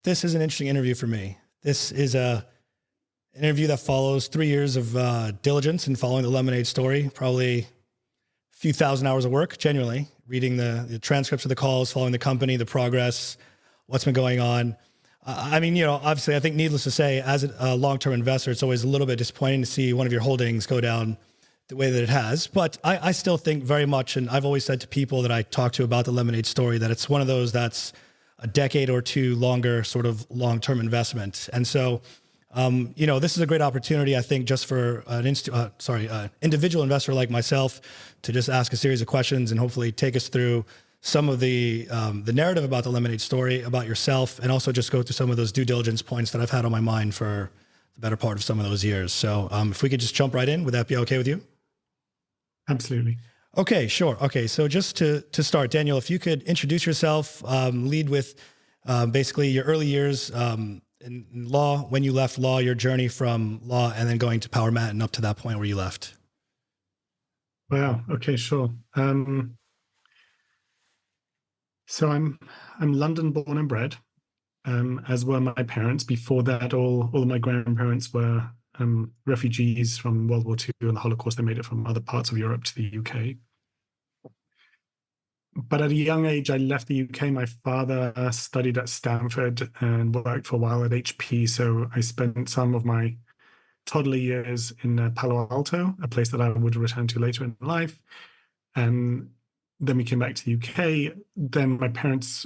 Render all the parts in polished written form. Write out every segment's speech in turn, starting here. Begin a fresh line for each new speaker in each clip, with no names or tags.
this is an interesting interview for me. This is an interview that follows 3 years of diligence and following the Lemonade story, probably a few thousand hours of work, genuinely, reading the transcripts of the calls, following the company, the progress, what's been going on. I mean, obviously, I think needless to say, as a long-term investor, it's always a little bit disappointing to see one of your holdings go down the way that it has. But I still think very much, and I've always said to people that I talk to about the Lemonade story, that it's one of those that's a decade or two longer sort of long-term investment. And so, this is a great opportunity, I think, just for an individual investor like myself to just ask a series of questions and hopefully take us through some of the narrative about the Lemonade story, about yourself, and also just go through some of those due diligence points that I've had on my mind for the better part of some of those years. So if we could just jump right in, would that be okay with you?
Absolutely.
Okay, sure. Okay, so just to start, Daniel, if you could introduce yourself, lead with basically your early years in law, when you left law, your journey from law, and then going to Power Matt and up to that point where you left.
Wow. Okay, sure. So I'm London born and bred, as were my parents. Before that, all of my grandparents were refugees from World War II and the Holocaust. They made it from other parts of Europe to the UK. But at a young age, I left the UK. My father studied at Stanford and worked for a while at HP. So I spent some of my toddler years in Palo Alto, a place that I would return to later in life. And then we came back to the UK. Then my parents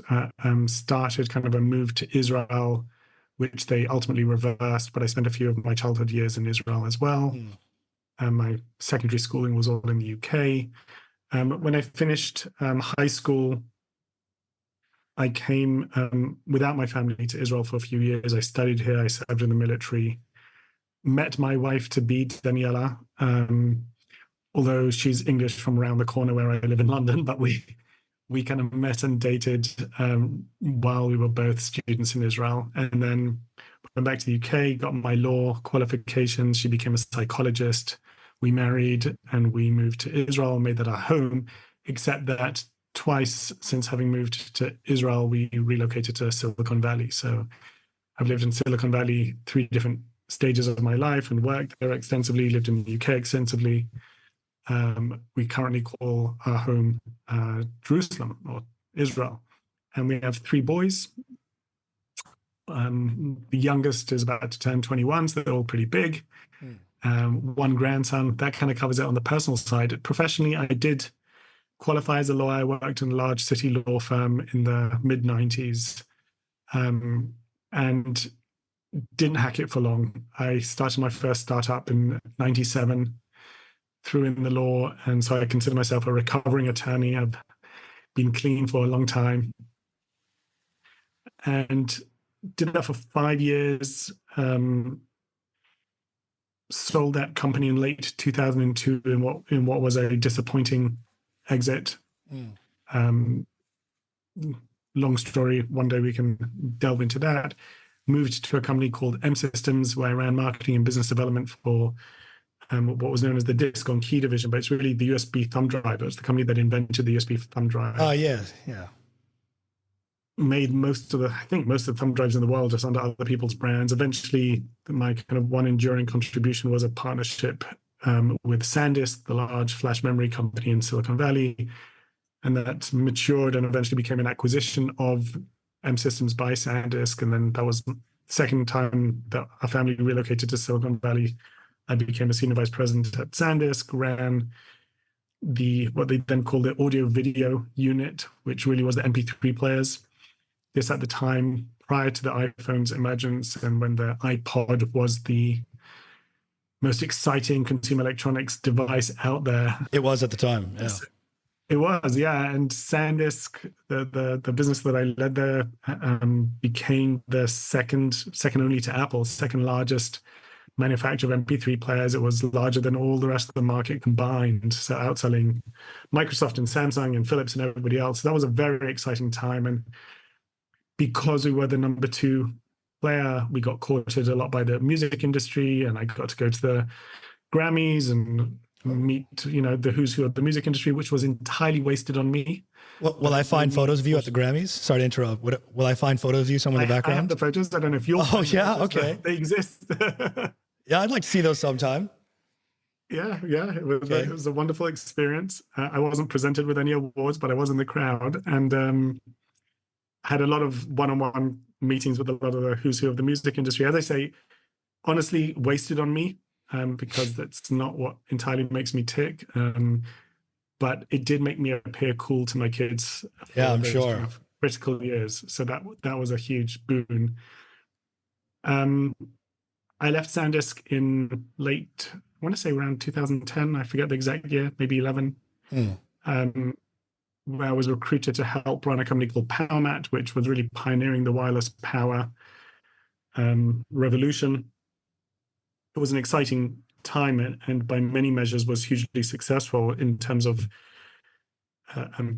started kind of a move to Israel, which they ultimately reversed. But I spent a few of my childhood years in Israel as well. And my secondary schooling was all in the UK. When I finished high school, I came without my family to Israel for a few years. I studied here. I served in the military. Met my wife-to-be, Daniela, although she's English from around the corner where I live in London, but we kind of met and dated while we were both students in Israel. And then went back to the UK, got my law qualifications. She became a psychologist. We married and we moved to Israel, made that our home, except that twice since having moved to Israel, we relocated to Silicon Valley. So I've lived in Silicon Valley 3 different stages of my life and worked there extensively, lived in the UK extensively. We currently call our home Jerusalem or Israel. And we have 3 boys. The youngest is about to turn 21, so they're all pretty big. 1 grandson. That kind of covers it on the personal side. Professionally, I did qualify as a lawyer. I worked in a large city law firm in the mid-90s and didn't hack it for long. I started my first startup in 97, threw in the law, and so I consider myself a recovering attorney. I've been clean for a long time and did that for 5 years. Sold that company in late 2002 in what was a disappointing exit. Long story. One day we can delve into that. Moved to a company called M Systems, where I ran marketing and business development for what was known as the Disk on Key division, but it's really the USB thumb drive. It was the company that invented the USB thumb drive.
Oh, yeah.
Made most of the thumb drives in the world just under other people's brands. Eventually, my kind of one enduring contribution was a partnership with SanDisk, the large flash memory company in Silicon Valley, and that matured and eventually became an acquisition of M Systems by SanDisk. And then that was the second time that our family relocated to Silicon Valley. I became a senior vice president at SanDisk, ran what they then called the audio video unit, which really was the MP3 players. This at the time prior to the iPhone's emergence and when the iPod was the most exciting consumer electronics device out there.
It was at the time, yeah.
It was, yeah. And SanDisk, the business that I led there, became the second only to Apple, second largest manufacturer of MP3 players. It was larger than all the rest of the market combined, so outselling Microsoft and Samsung and Philips and everybody else. So that was a very exciting time. And because we were the number 2 player, we got courted a lot by the music industry, and I got to go to the Grammys and meet, the who's who of the music industry, which was entirely wasted on me.
Will I find photos of you at the Grammys? Sorry to interrupt. Will I find photos of you somewhere in the
I have
background?
the photos. I don't know if you'll
Oh
find the
yeah,
photos,
okay.
but they exist.
Yeah, I'd like to see those sometime.
Yeah, it
Okay.
was a wonderful experience. I wasn't presented with any awards, but I was in the crowd, and had a lot of one-on-one meetings with a lot of the who's who of the music industry. As I say, honestly, wasted on me, because that's not what entirely makes me tick. But it did make me appear cool to my kids
Yeah,
for
I'm
those
sure.
kind of critical years. So that was a huge boon. Um, I left SanDisk in late, I want to say around 2010. I forget the exact year, maybe 11.
Hmm.
Where I was recruited to help run a company called PowerMat, which was really pioneering the wireless power revolution. It was an exciting time, and by many measures was hugely successful in terms of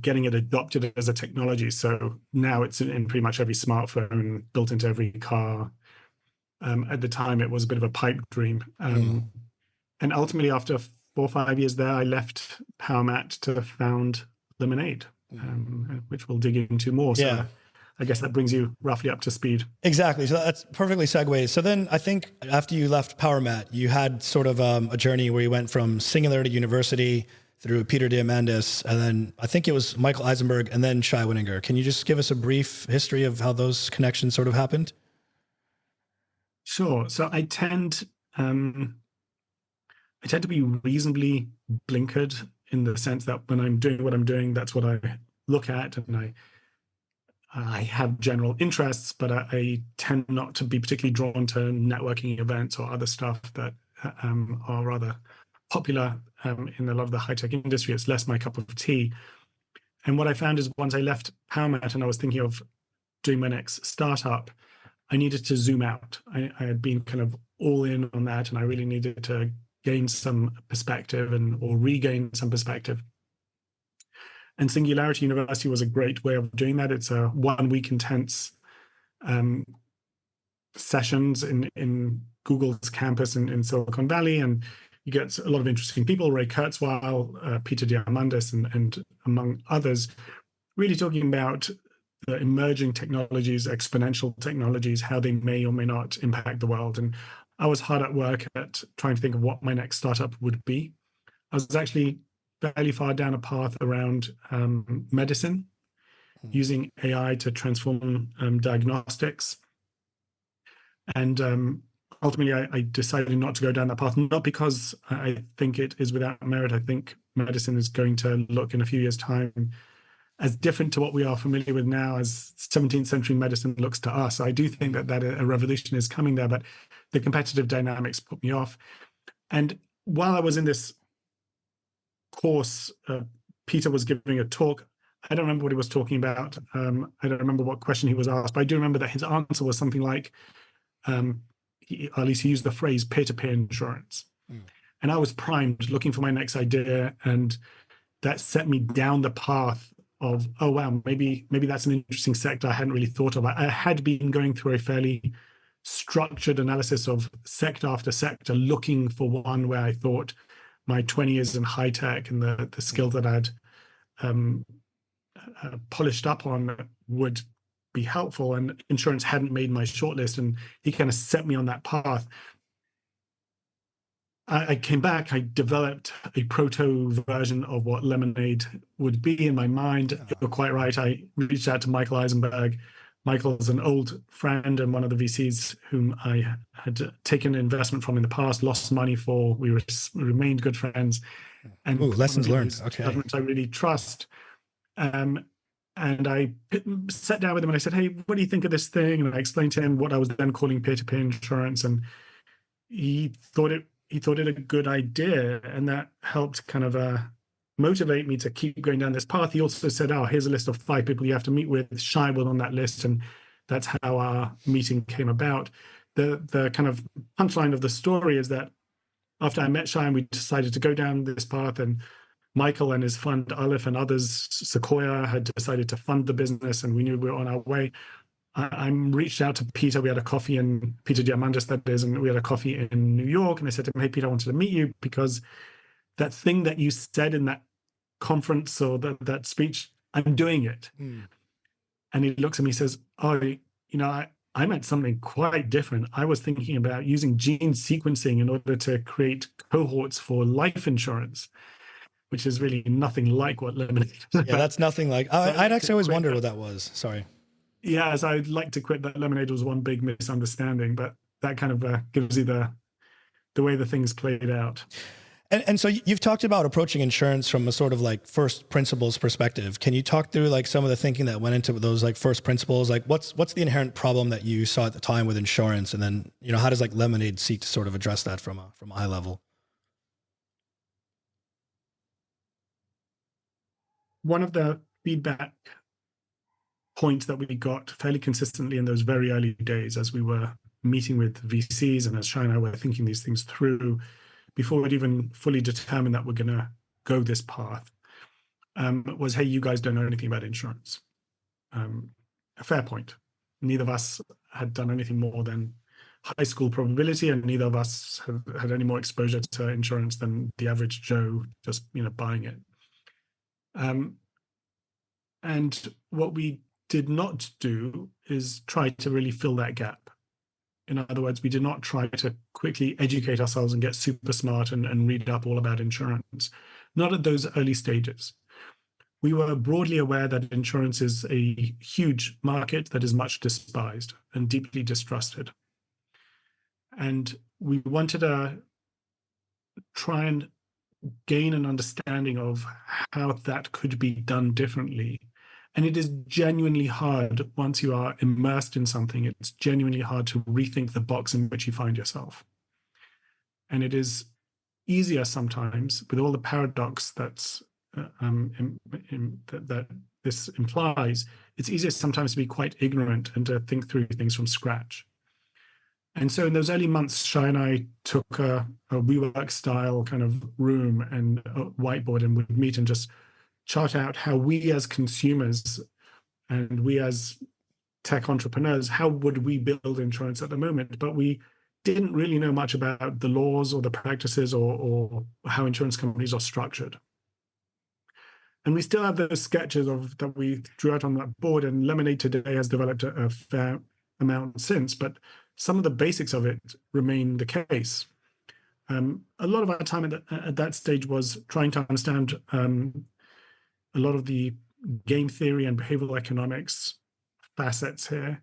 getting it adopted as a technology. So now it's in pretty much every smartphone, built into every car. At the time, it was a bit of a pipe dream. And ultimately, after 4 or 5 years there, I left PowerMat to found Lemonade, which we'll dig into more.
Yeah.
So I guess that brings you roughly up to speed.
Exactly. So that's perfectly segues. So then I think after you left PowerMat, you had sort of a journey where you went from Singularity University through Peter Diamandis, and then I think it was Michael Eisenberg and then Shai Wininger. Can you just give us a brief history of how those connections sort of happened?
Sure. So I tend to be reasonably blinkered in the sense that when I'm doing what I'm doing, that's what I look at, and I have general interests, but I tend not to be particularly drawn to networking events or other stuff that are rather popular in a lot of the high tech industry. It's less my cup of tea. And what I found is once I left PowerMat and I was thinking of doing my next startup, I needed to zoom out. I had been kind of all in on that, and I really needed to gain some perspective or regain some perspective. And Singularity University was a great way of doing that. It's a 1 week intense sessions in Google's campus in Silicon Valley, and you get a lot of interesting people, Ray Kurzweil, Peter Diamandis, and among others, really talking about the emerging technologies, exponential technologies, how they may or may not impact the world. And I was hard at work at trying to think of what my next startup would be. I was actually fairly far down a path around medicine, using AI to transform diagnostics. And ultimately, I decided not to go down that path, not because I think it is without merit. I think medicine is going to look in a few years' time as different to what we are familiar with now as 17th century medicine looks to us. I do think that a revolution is coming there, but the competitive dynamics put me off. And while I was in this course, Peter was giving a talk. I don't remember what he was talking about. I don't remember what question he was asked, but I do remember that his answer was something like, at least he used the phrase peer-to-peer insurance. And I was primed looking for my next idea, and that set me down the path of, oh wow, maybe that's an interesting sector I hadn't really thought of. I had been going through a fairly structured analysis of sector after sector, looking for one where I thought my 20 years in high tech and the skills that I'd polished up on would be helpful, and insurance hadn't made my shortlist, and he kind of set me on that path. I came back, I developed a proto version of what Lemonade would be in my mind. You're quite right. I reached out to Michael Eisenberg. Michael's an old friend and one of the VCs whom I had taken investment from in the past, lost money for. We remained good friends. And
Lessons learned. Okay.
Judgments I really trust. And I sat down with him and I said, hey, what do you think of this thing? And I explained to him what I was then calling peer-to-peer insurance. And he thought it a good idea, and that helped kind of motivate me to keep going down this path. He also said, oh, here's a list of 5 people you have to meet with. Shai was on that list, and that's how our meeting came about. The kind of punchline of the story is that after I met Shai, we decided to go down this path, and Michael and his fund, Aleph, and others, Sequoia, had decided to fund the business, and we knew we were on our way. I reached out to Peter. We had a coffee in Peter Diamandis, that is, and we had a coffee in New York. And I said to him, hey, Peter, I wanted to meet you because that thing that you said in that conference or that speech I'm doing it.
Mm.
And he looks at me and says, oh, I meant something quite different. I was thinking about using gene sequencing in order to create cohorts for life insurance, which is really nothing like what Lemonade is
Yeah,
about.
that's nothing like,
So
I'd
like
actually always wondered what that was. Sorry.
Yeah, as I'd like to quit that Lemonade was one big misunderstanding, but that kind of gives you the way the things played out.
And so you've talked about approaching insurance from a sort of like first principles perspective. Can you talk through like some of the thinking that went into those like first principles? Like what's the inherent problem that you saw at the time with insurance? And then, how does like Lemonade seek to sort of address that from a high level?
One of the feedback points that we got fairly consistently in those very early days as we were meeting with VCs and as Shai and I were thinking these things through before we'd even fully determined that we're going to go this path, was, hey, you guys don't know anything about insurance. A fair point. Neither of us had done anything more than high school probability, and neither of us have had any more exposure to insurance than the average Joe just buying it. And what we did not do is try to really fill that gap. In other words, we did not try to quickly educate ourselves and get super smart and read up all about insurance. Not at those early stages. We were broadly aware that insurance is a huge market that is much despised and deeply distrusted. And we wanted to try and gain an understanding of how that could be done differently. And it is genuinely hard once you are immersed in something. It's genuinely hard to rethink the box in which you find yourself. And it is easier sometimes with all the paradox that this implies. It's easier sometimes to be quite ignorant and to think through things from scratch. And so in those early months, Shai and I took a WeWork style kind of room and a whiteboard and would meet and just chart out how we as consumers and we as tech entrepreneurs, how would we build insurance at the moment? But we didn't really know much about the laws or the practices or how insurance companies are structured. And we still have those sketches that we drew out on that board, and Lemonade today has developed a fair amount since, but some of the basics of it remain the case. A lot of our time at that stage was trying to understand a lot of the game theory and behavioral economics facets here.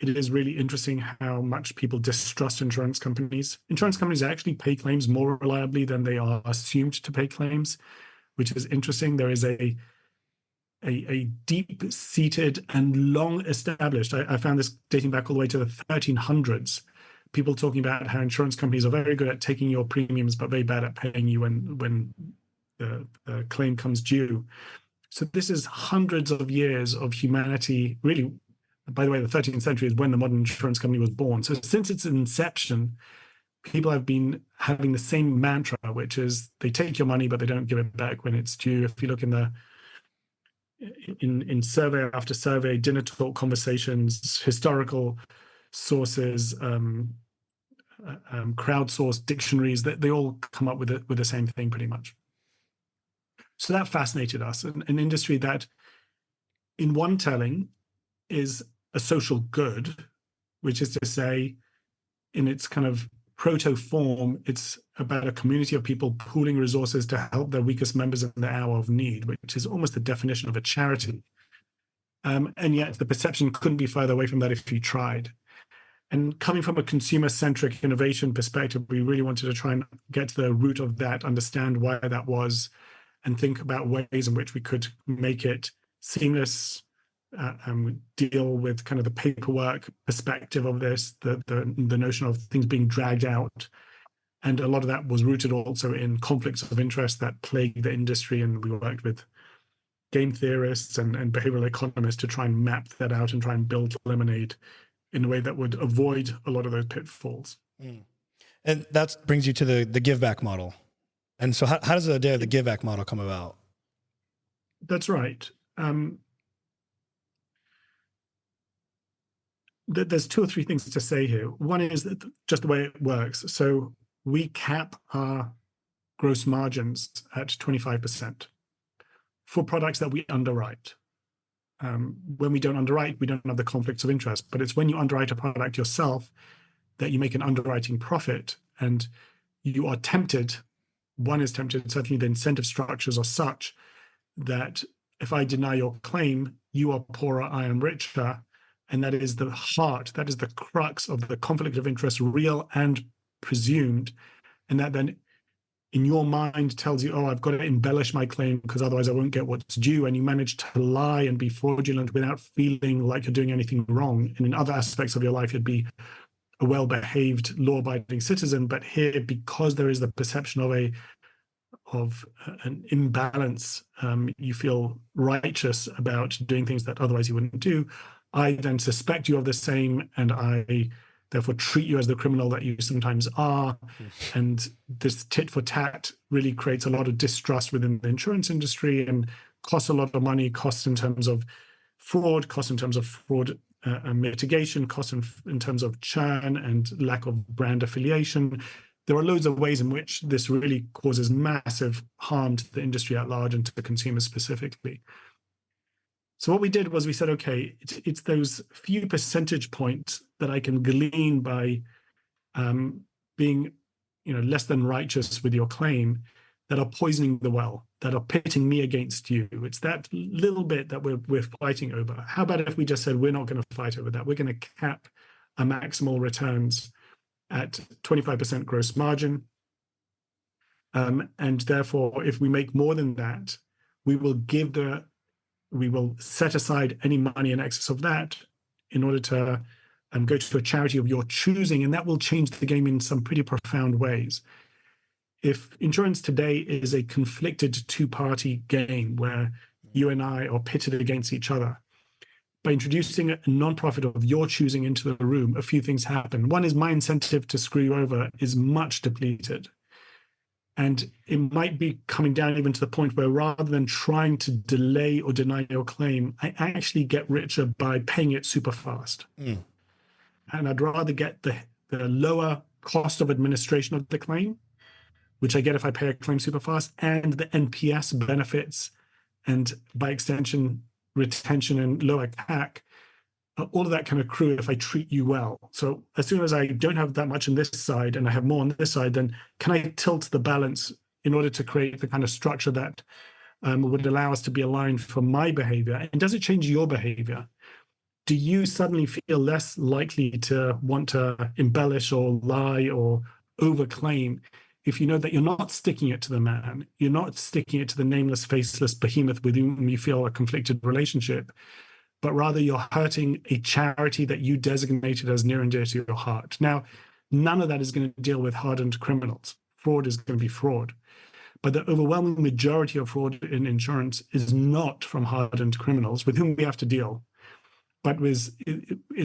It is really interesting how much people distrust insurance companies. Insurance companies actually pay claims more reliably than they are assumed to pay claims, which is interesting. There is a deep-seated and long-established, I found this dating back all the way to the 1300s, people talking about how insurance companies are very good at taking your premiums, but very bad at paying you when the claim comes due. So this is hundreds of years of humanity, really. By the way, the 13th century is when the modern insurance company was born. So since its inception, people have been having the same mantra, which is they take your money, but they don't give it back when it's due. If you look in survey after survey, dinner talk conversations, historical sources, crowdsourced dictionaries, that they all come up with the same thing pretty much. So that fascinated us, an industry that in one telling is a social good, which is to say, in its kind of proto form, it's about a community of people pooling resources to help their weakest members in their hour of need, which is almost the definition of a charity. And yet the perception couldn't be further away from that if you tried. And coming from a consumer-centric innovation perspective, we really wanted to try and get to the root of that, understand why that was, and think about ways in which we could make it seamless, deal with kind of the paperwork perspective of this, the notion of things being dragged out. And a lot of that was rooted also in conflicts of interest that plague the industry. And we worked with game theorists and behavioral economists to try and map that out and try and build Lemonade in a way that would avoid a lot of those pitfalls.
Mm. And that brings you to the Giveback model. And so how does the idea of the Giveback model come about?
That's right. There's two or three things to say here. One is that just the way it works. So we cap our gross margins at 25%. for products that we underwrite. When we don't underwrite, we don't have the conflicts of interest. But it's when you underwrite a product yourself that you make an underwriting profit, and you are tempted. One is tempted, certainly the incentive structures are such that if I deny your claim, you are poorer, I am richer. And that is the heart, that is the crux of the conflict of interest, real and presumed. And that then in your mind tells you, oh, I've got to embellish my claim because otherwise I won't get what's due. And you manage to lie and be fraudulent without feeling like you're doing anything wrong. And in other aspects of your life, you'd be a well-behaved, law-abiding citizen. But here, because there is the perception of an imbalance, you feel righteous about doing things that otherwise you wouldn't do. I then suspect you of the same, and I therefore treat you as the criminal that you sometimes are. And this tit for tat really creates a lot of distrust within the insurance industry and costs a lot of money, costs in terms of fraud, costs in terms of fraud mitigation, costs in terms of churn and lack of brand affiliation. There are loads of ways in which this really causes massive harm to the industry at large and to the consumers specifically. So what we did was we said, okay, it's those few percentage points that I can glean by being, less than righteous with your claim that are poisoning the well, that are pitting me against you. It's that little bit that we're fighting over. How about if we just said we're not going to fight over that? We're going to cap our maximal returns at 25% gross margin. And therefore, if we make more than that, we will set aside any money in excess of that in order to go to a charity of your choosing, and that will change the game in some pretty profound ways. If insurance today is a conflicted two-party game where you and I are pitted against each other, by introducing a non-profit of your choosing into the room, a few things happen. One is my incentive to screw you over is much depleted. And it might be coming down even to the point where rather than trying to delay or deny your claim, I actually get richer by paying it super fast. And I'd rather get the lower cost of administration of the claim, which I get if I pay a claim super fast, and the NPS benefits, and by extension, retention and lower CAC. All of that can accrue if I treat you well. So as soon as I don't have that much on this side and I have more on this side, then can I tilt the balance in order to create the kind of structure that would allow us to be aligned for my behavior? And does it change your behavior? Do you suddenly feel less likely to want to embellish or lie or overclaim if you know that you're not sticking it to the man, you're not sticking it to the nameless, faceless behemoth with whom you feel a conflicted relationship, but rather you're hurting a charity that you designated as near and dear to your heart? Now, none of that is going to deal with hardened criminals. Fraud is going to be fraud. But the overwhelming majority of fraud in insurance is not from hardened criminals with whom we have to deal, but is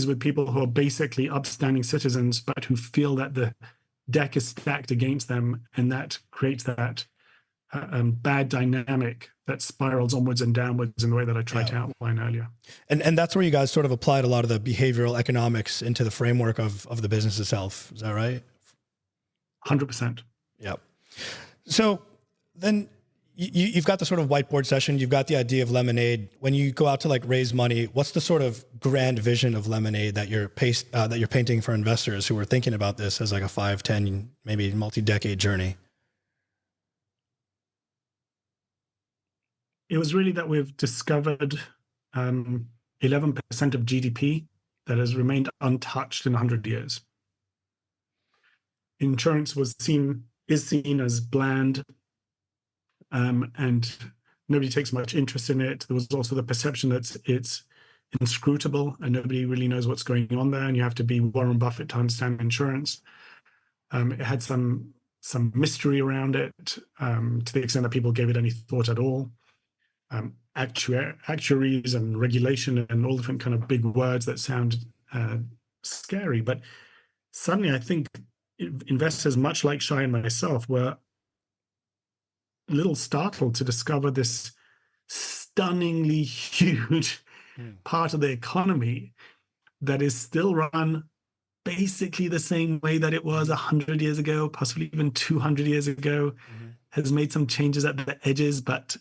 with people who are basically upstanding citizens, but who feel that the deck is stacked against them, and that creates that bad dynamic that spirals onwards and downwards in the way that I tried to outline earlier.
And that's where you guys sort of applied a lot of the behavioral economics into the framework of the business itself. Is that right?
100%.
Yep. So then you've got the sort of whiteboard session. You've got the idea of Lemonade. When you go out to like raise money, what's the sort of grand vision of Lemonade that you're painting for investors who are thinking about this as like a 5, 10, maybe multi-decade journey?
It was really that we've discovered 11% of GDP that has remained untouched in 100 years. Insurance is seen as bland, and nobody takes much interest in it. There was also the perception that it's inscrutable and nobody really knows what's going on there, and you have to be Warren Buffett to understand insurance. It had some mystery around it, to the extent that people gave it any thought at all. Actuaries and regulation and all different kind of big words that sound scary. But suddenly I think investors, much like Shai and myself, were a little startled to discover this stunningly huge part of the economy that is still run basically the same way that it was 100 years ago, possibly even 200 years ago, has made some changes at the edges, but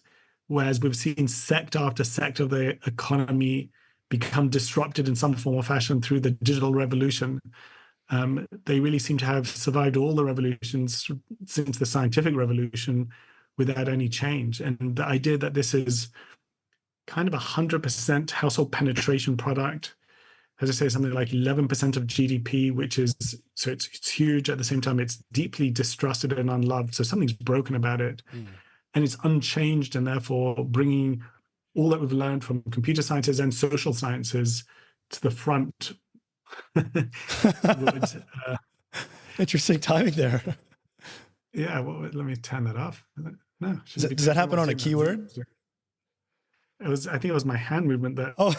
whereas we've seen sector after sector of the economy become disrupted in some form or fashion through the digital revolution. They really seem to have survived all the revolutions since the scientific revolution without any change. And the idea that this is kind of 100% household penetration product, as I say, something like 11% of GDP, which is, so it's huge. At the same time, it's deeply distrusted and unloved. So something's broken about it. And it's unchanged, and therefore bringing all that we've learned from computer sciences and social sciences to the front. would,
Interesting timing there.
Yeah, well, let me turn that off. No,
does that happen on a keyword?
I think it was my hand movement that.
Oh,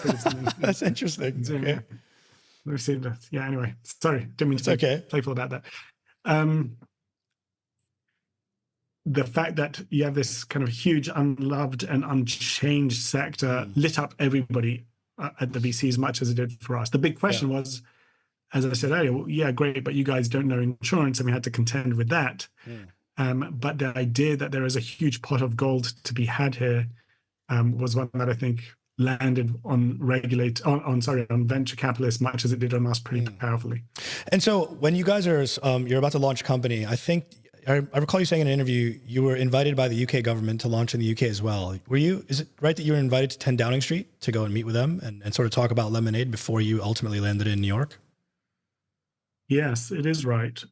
that's interesting.
Zoom,
okay.
Yeah. Let me see that. Yeah. Anyway, sorry, didn't mean to be playful about that. The fact that you have this kind of huge, unloved and unchanged sector lit up everybody at the VC as much as it did for us. The big question was, as I said earlier, well, yeah, great, but you guys don't know insurance, and we had to contend with that. But the idea that there is a huge pot of gold to be had here was one that I think landed on on venture capitalists much as it did on us pretty powerfully.
And so when you guys are, you're about to launch a company, I think, I recall you saying in an interview, you were invited by the UK government to launch in the UK as well. Is it right that you were invited to 10 Downing Street to go and meet with them and sort of talk about Lemonade before you ultimately landed in New York?
Yes, it is right.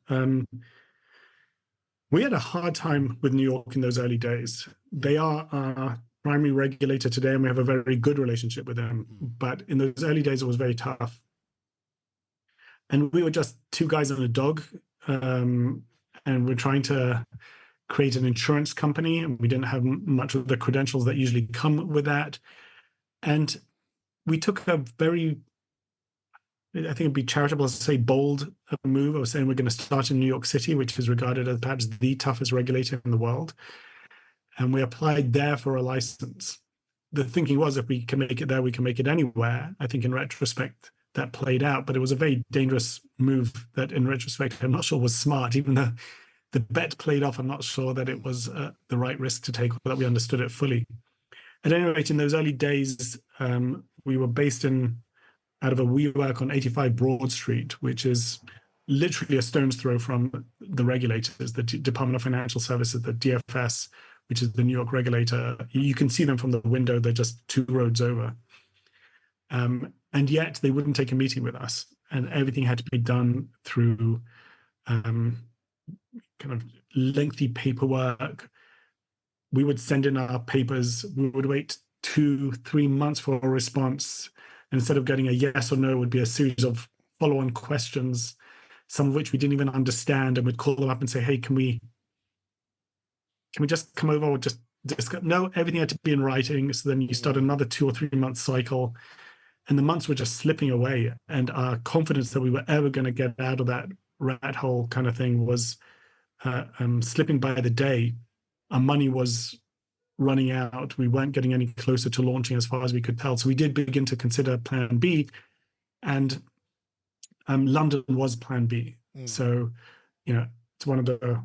We had a hard time with New York in those early days. They are our primary regulator today, and we have a very good relationship with them. But in those early days, it was very tough. And we were just two guys and a dog, and we're trying to create an insurance company, and we didn't have much of the credentials that usually come with that. And we took a very, I think it'd be charitable to say, bold move. I was saying we're going to start in New York City, which is regarded as perhaps the toughest regulator in the world. And we applied there for a license. The thinking was, if we can make it there, we can make it anywhere. I think in retrospect, that played out, but it was a very dangerous move that in retrospect, I'm not sure was smart. Even though the bet played off, I'm not sure that it was the right risk to take, or that we understood it fully. At any rate, in those early days, we were based out of a WeWork on 85 Broad Street, which is literally a stone's throw from the regulators, the Department of Financial Services, the DFS, which is the New York regulator. You can see them from the window. They're just 2 roads over. And yet they wouldn't take a meeting with us, and everything had to be done through kind of lengthy paperwork. We would send in our papers. We would wait 2-3 months for a response. And instead of getting a yes or no, it would be a series of follow-on questions, some of which we didn't even understand, and we'd call them up and say, hey, can we just come over or just discuss? No, everything had to be in writing. So then you start another 2 or 3 month cycle. And the months were just slipping away. And our confidence that we were ever going to get out of that rat hole kind of thing was slipping by the day. Our money was running out. We weren't getting any closer to launching as far as we could tell. So we did begin to consider plan B. And London was plan B. So, it's one of the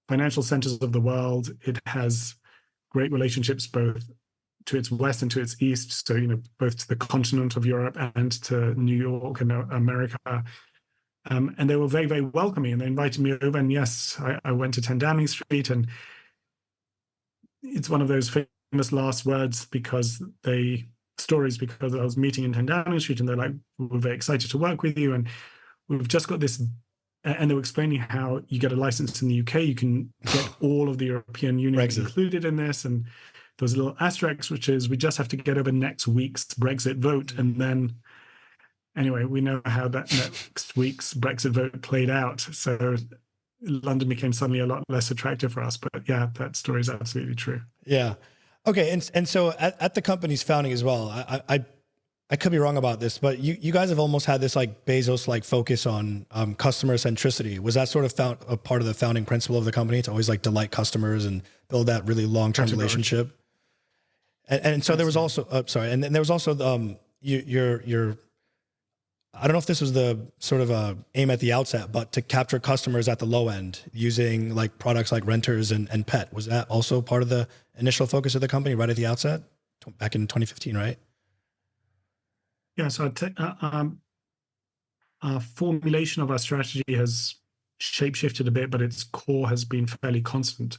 financial centers of the world. It has great relationships both to its west and to its east. So, both to the continent of Europe and to New York and America. And they were very, very welcoming, and they invited me over. And yes, I went to 10 Downing Street, and it's one of those famous last words because I was meeting in 10 Downing Street, and they're like, we're very excited to work with you. And we've just got this, and they were explaining how you get a license in the UK, you can get all of the European Union included in this. And there was a little asterisk, which is we just have to get over next week's Brexit vote. And then, anyway, we know how that next week's Brexit vote played out. So London became suddenly a lot less attractive for us. But yeah, that story is absolutely true.
Yeah. Okay. And so at the company's founding as well, I could be wrong about this, but you guys have almost had this like Bezos like focus on customer centricity. Was that sort of a part of the founding principle of the company to always like delight customers and build that really long-term relationship? And so there was also, and then there was also your I don't know if this was the sort of aim at the outset, but to capture customers at the low end using like products like renters and pet. Was that also part of the initial focus of the company right at the outset back in 2015, right?
Yeah, so our formulation of our strategy has shape-shifted a bit, but its core has been fairly constant.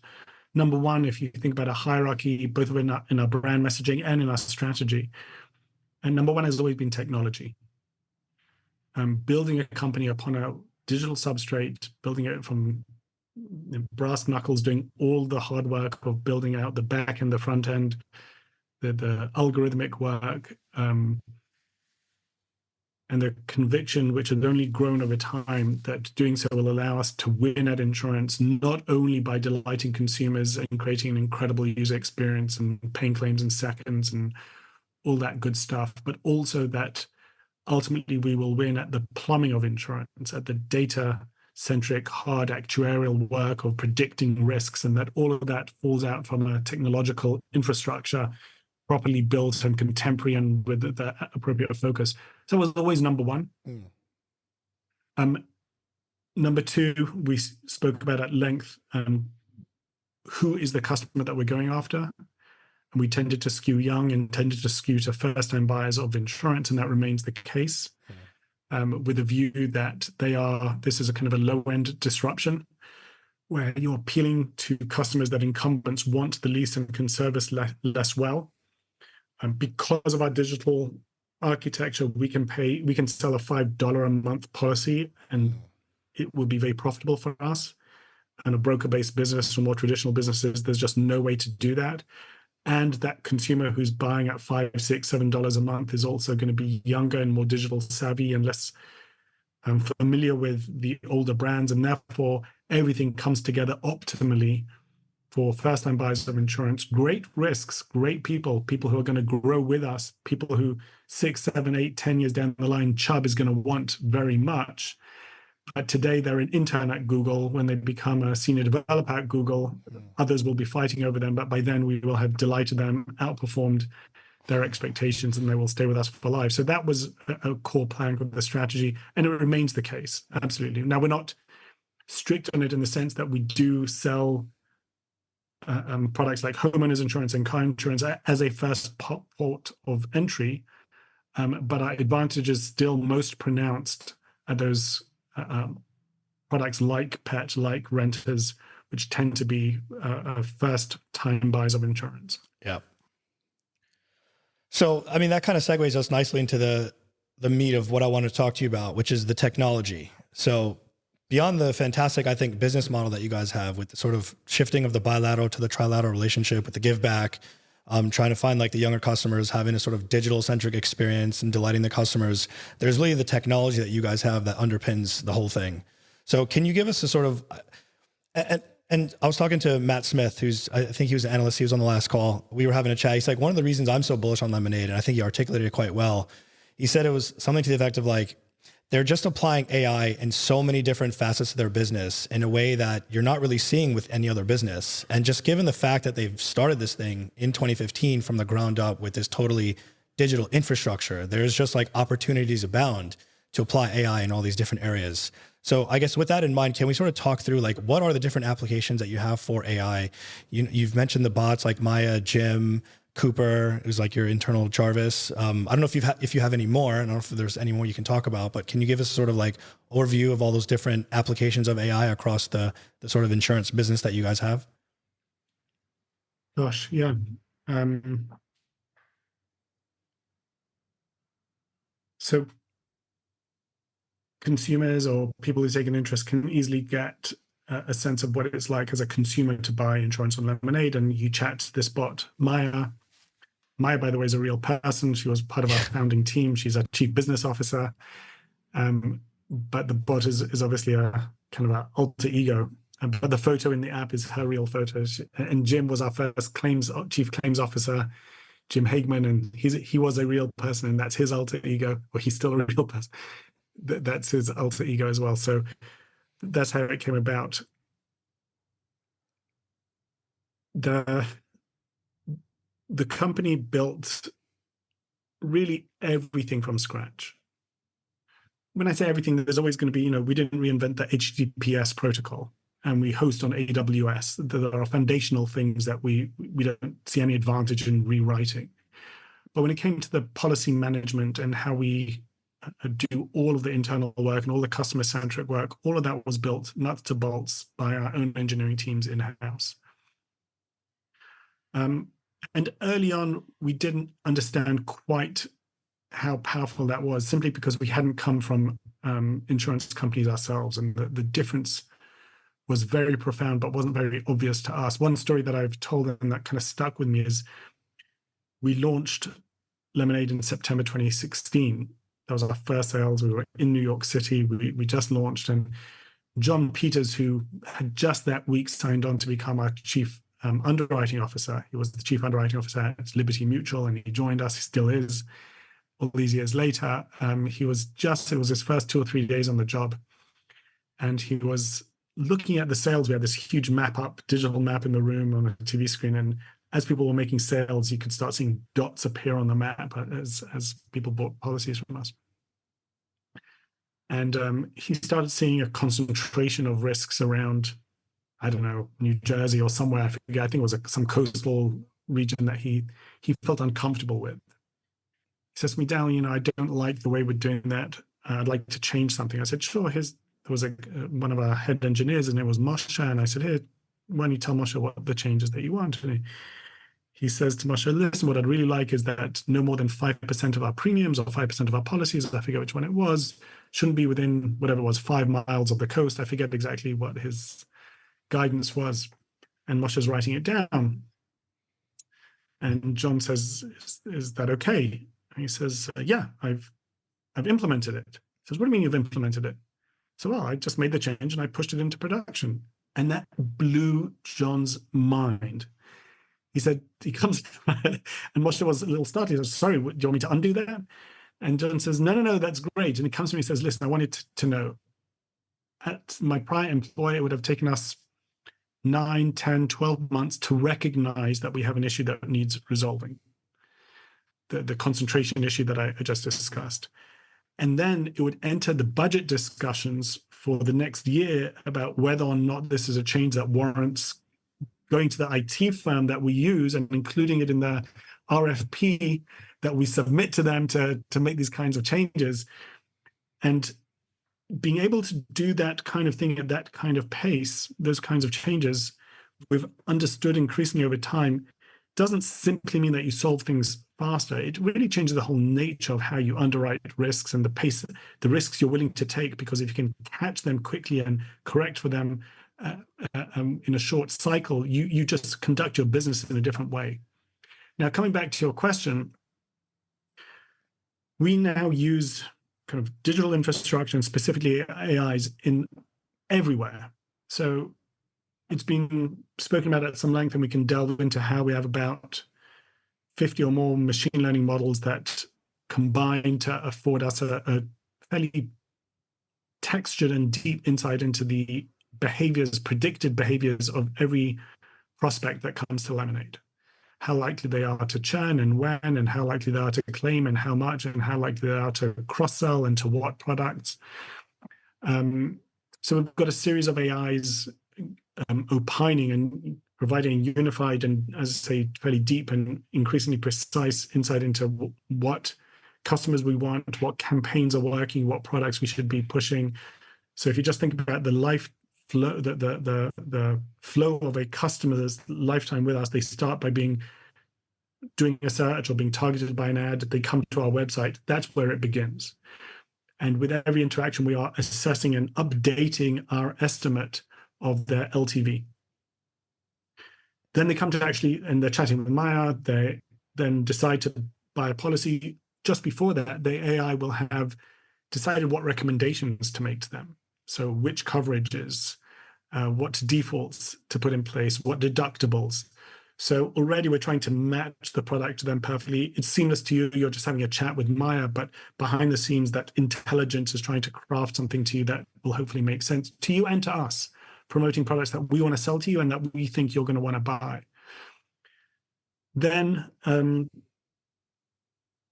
Number one, if you think about a hierarchy, both in our brand messaging and in our strategy, and number one has always been technology. Building a company upon a digital substrate, building it from brass knuckles, doing all the hard work of building out the back and the front end, the algorithmic work, and the conviction, which has only grown over time, that doing so will allow us to win at insurance, not only by delighting consumers and creating an incredible user experience and paying claims in seconds and all that good stuff, but also that ultimately we will win at the plumbing of insurance, at the data-centric, hard actuarial work of predicting risks, and that all of that falls out from a technological infrastructure properly built and contemporary and with the appropriate focus. So it was always number one. Number two, we spoke about at length, who is the customer that we're going after? And we tended to skew young and tended to skew to first-time buyers of insurance, and that remains the case, with a view that this is a kind of a low-end disruption, where you're appealing to customers that incumbents want the least and can service less well. Because of our digital architecture, we can sell a $5 a month policy, and it will be very profitable for us. And a broker-based business or more traditional businesses, there's just no way to do that. And that consumer who's buying at $5, $6, $7 a month is also going to be younger and more digital savvy and less familiar with the older brands, and therefore everything comes together optimally for first-time buyers of insurance. Great risks, great people who are going to grow with us, people who 6, 7, 8, 10 years down the line, Chubb is going to want very much. But today they're an intern at Google. When they become a senior developer at Google, others will be fighting over them. But by then we will have delighted them, outperformed their expectations, and they will stay with us for life. So that was a core plank of the strategy, and it remains the case, absolutely. Now, we're not strict on it in the sense that we do sell products like homeowners insurance and car insurance as a first port of entry, but our advantage is still most pronounced at those products like pet, like renters, which tend to be first-time buyers of insurance.
Yeah. So, I mean, that kind of segues us nicely into the meat of what I want to talk to you about, which is the technology. So beyond the fantastic, I think, business model that you guys have with the sort of shifting of the bilateral to the trilateral relationship with the Giveback, trying to find like the younger customers, having a sort of digital centric experience and delighting the customers, there's really the technology that you guys have that underpins the whole thing. So can you give us a sort of, and I was talking to Matt Smith, I think he was an analyst. He was on the last call. We were having a chat. He's like, one of the reasons I'm so bullish on Lemonade, and I think he articulated it quite well. He said it was something to the effect of like, they're just applying AI in so many different facets of their business in a way that you're not really seeing with any other business. And just given the fact that they've started this thing in 2015 from the ground up with this totally digital infrastructure, there's just like opportunities abound to apply AI in all these different areas. So I guess with that in mind, can we sort of talk through like, what are the different applications that you have for AI? You've mentioned the bots like Maya, Jim, Cooper, who's like your internal Jarvis. I don't know if you have any more. I don't know if there's any more you can talk about, but can you give us sort of like overview of all those different applications of AI across the sort of insurance business that you guys have?
Gosh, yeah. So consumers or people who take an interest can easily get a sense of what it's like as a consumer to buy insurance on Lemonade, and you chat to this bot, Maya. Maya, by the way, is a real person. She was part of our founding team. She's a chief business officer. But the bot is obviously a kind of an alter ego. But the photo in the app is her real photo. And Jim was our first chief claims officer, Jim Hagman, and he was a real person, and that's his alter ego. Or he's still a real person. That's his alter ego as well. So that's how it came about. The company built really everything from scratch. when I say everything, there's always going to be, we didn't reinvent the HTTPS protocol, and we host on AWS. There are foundational things that we don't see any advantage in rewriting. But when it came to the policy management and how we do all of the internal work and all the customer-centric work, all of that was built nuts to bolts by our own engineering teams in-house. And early on, we didn't understand quite how powerful that was, simply because we hadn't come from insurance companies ourselves, and the difference was very profound but wasn't very obvious to us. One story that I've told and that kind of stuck with me is we launched Lemonade in September 2016. That was our first sales. We were in New York City. We just launched, and John Peters, who had just that week signed on to become our chief underwriting officer. He was the chief underwriting officer at Liberty Mutual, and he joined us. He still is. All these years later, it was his first 2 or 3 days on the job, and he was looking at the sales. We had this huge digital map in the room on a TV screen, and as people were making sales, you could start seeing dots appear on the map as people bought policies from us. And he started seeing a concentration of risks around, I don't know, New Jersey or somewhere. I forget. I think it was some coastal region that he felt uncomfortable with. He says to me, Daniel, I don't like the way we're doing that. I'd like to change something. I said, sure. There was one of our head engineers, and it was Moshe. And I said, here, why don't you tell Moshe what the changes that you want? And he says to Moshe, listen, what I'd really like is that no more than 5% of our premiums or 5% of our policies, I forget which one it was, shouldn't be within whatever it was, 5 miles of the coast. I forget exactly what his guidance was. And Moshe's writing it down. And John says, is that okay? And he says, yeah, I've implemented it. He says, what do you mean you've implemented it? So, well, I just made the change and I pushed it into production. And that blew John's mind. He said, he comes, and Moshe was a little startled. He says, sorry, do you want me to undo that? And John says, no, that's great. And he comes to me and says, listen, I wanted to know, at my prior employer, it would have taken us 9, 10, 12 months to recognize that we have an issue that needs resolving. The concentration issue that I just discussed. And then it would enter the budget discussions for the next year about whether or not this is a change that warrants going to the IT firm that we use and including it in the RFP that we submit to them to make these kinds of changes. And being able to do that kind of thing at that kind of pace, those kinds of changes, we've understood increasingly over time, doesn't simply mean that you solve things faster. It really changes the whole nature of how you underwrite risks and the pace, the risks you're willing to take, because if you can catch them quickly and correct for them in a short cycle, you just conduct your business in a different way. Now, coming back to your question, we now use kind of digital infrastructure and specifically AIs in everywhere. So it's been spoken about at some length, and we can delve into how we have about 50 or more machine learning models that combine to afford us a fairly textured and deep insight into the predicted behaviors of every prospect that comes to Lemonade. How likely they are to churn and when, and how likely they are to claim and how much, and how likely they are to cross-sell and to what products. So we've got a series of AIs opining and providing unified and, as I say, fairly deep and increasingly precise insight into what customers we want, what campaigns are working, what products we should be pushing. So if you just think about the flow, the flow of a customer's lifetime with us, they start by doing a search or being targeted by an ad. They come to our website. That's where it begins. And with every interaction, we are assessing and updating our estimate of their LTV. Then they come to and they're chatting with Maya. They then decide to buy a policy. Just before that, the AI will have decided what recommendations to make to them. So which coverages, what defaults to put in place, what deductibles. So already we're trying to match the product to them perfectly. It's seamless to you. You're just having a chat with Maya, but behind the scenes, that intelligence is trying to craft something to you that will hopefully make sense to you and to us, promoting products that we want to sell to you and that we think you're going to want to buy. Then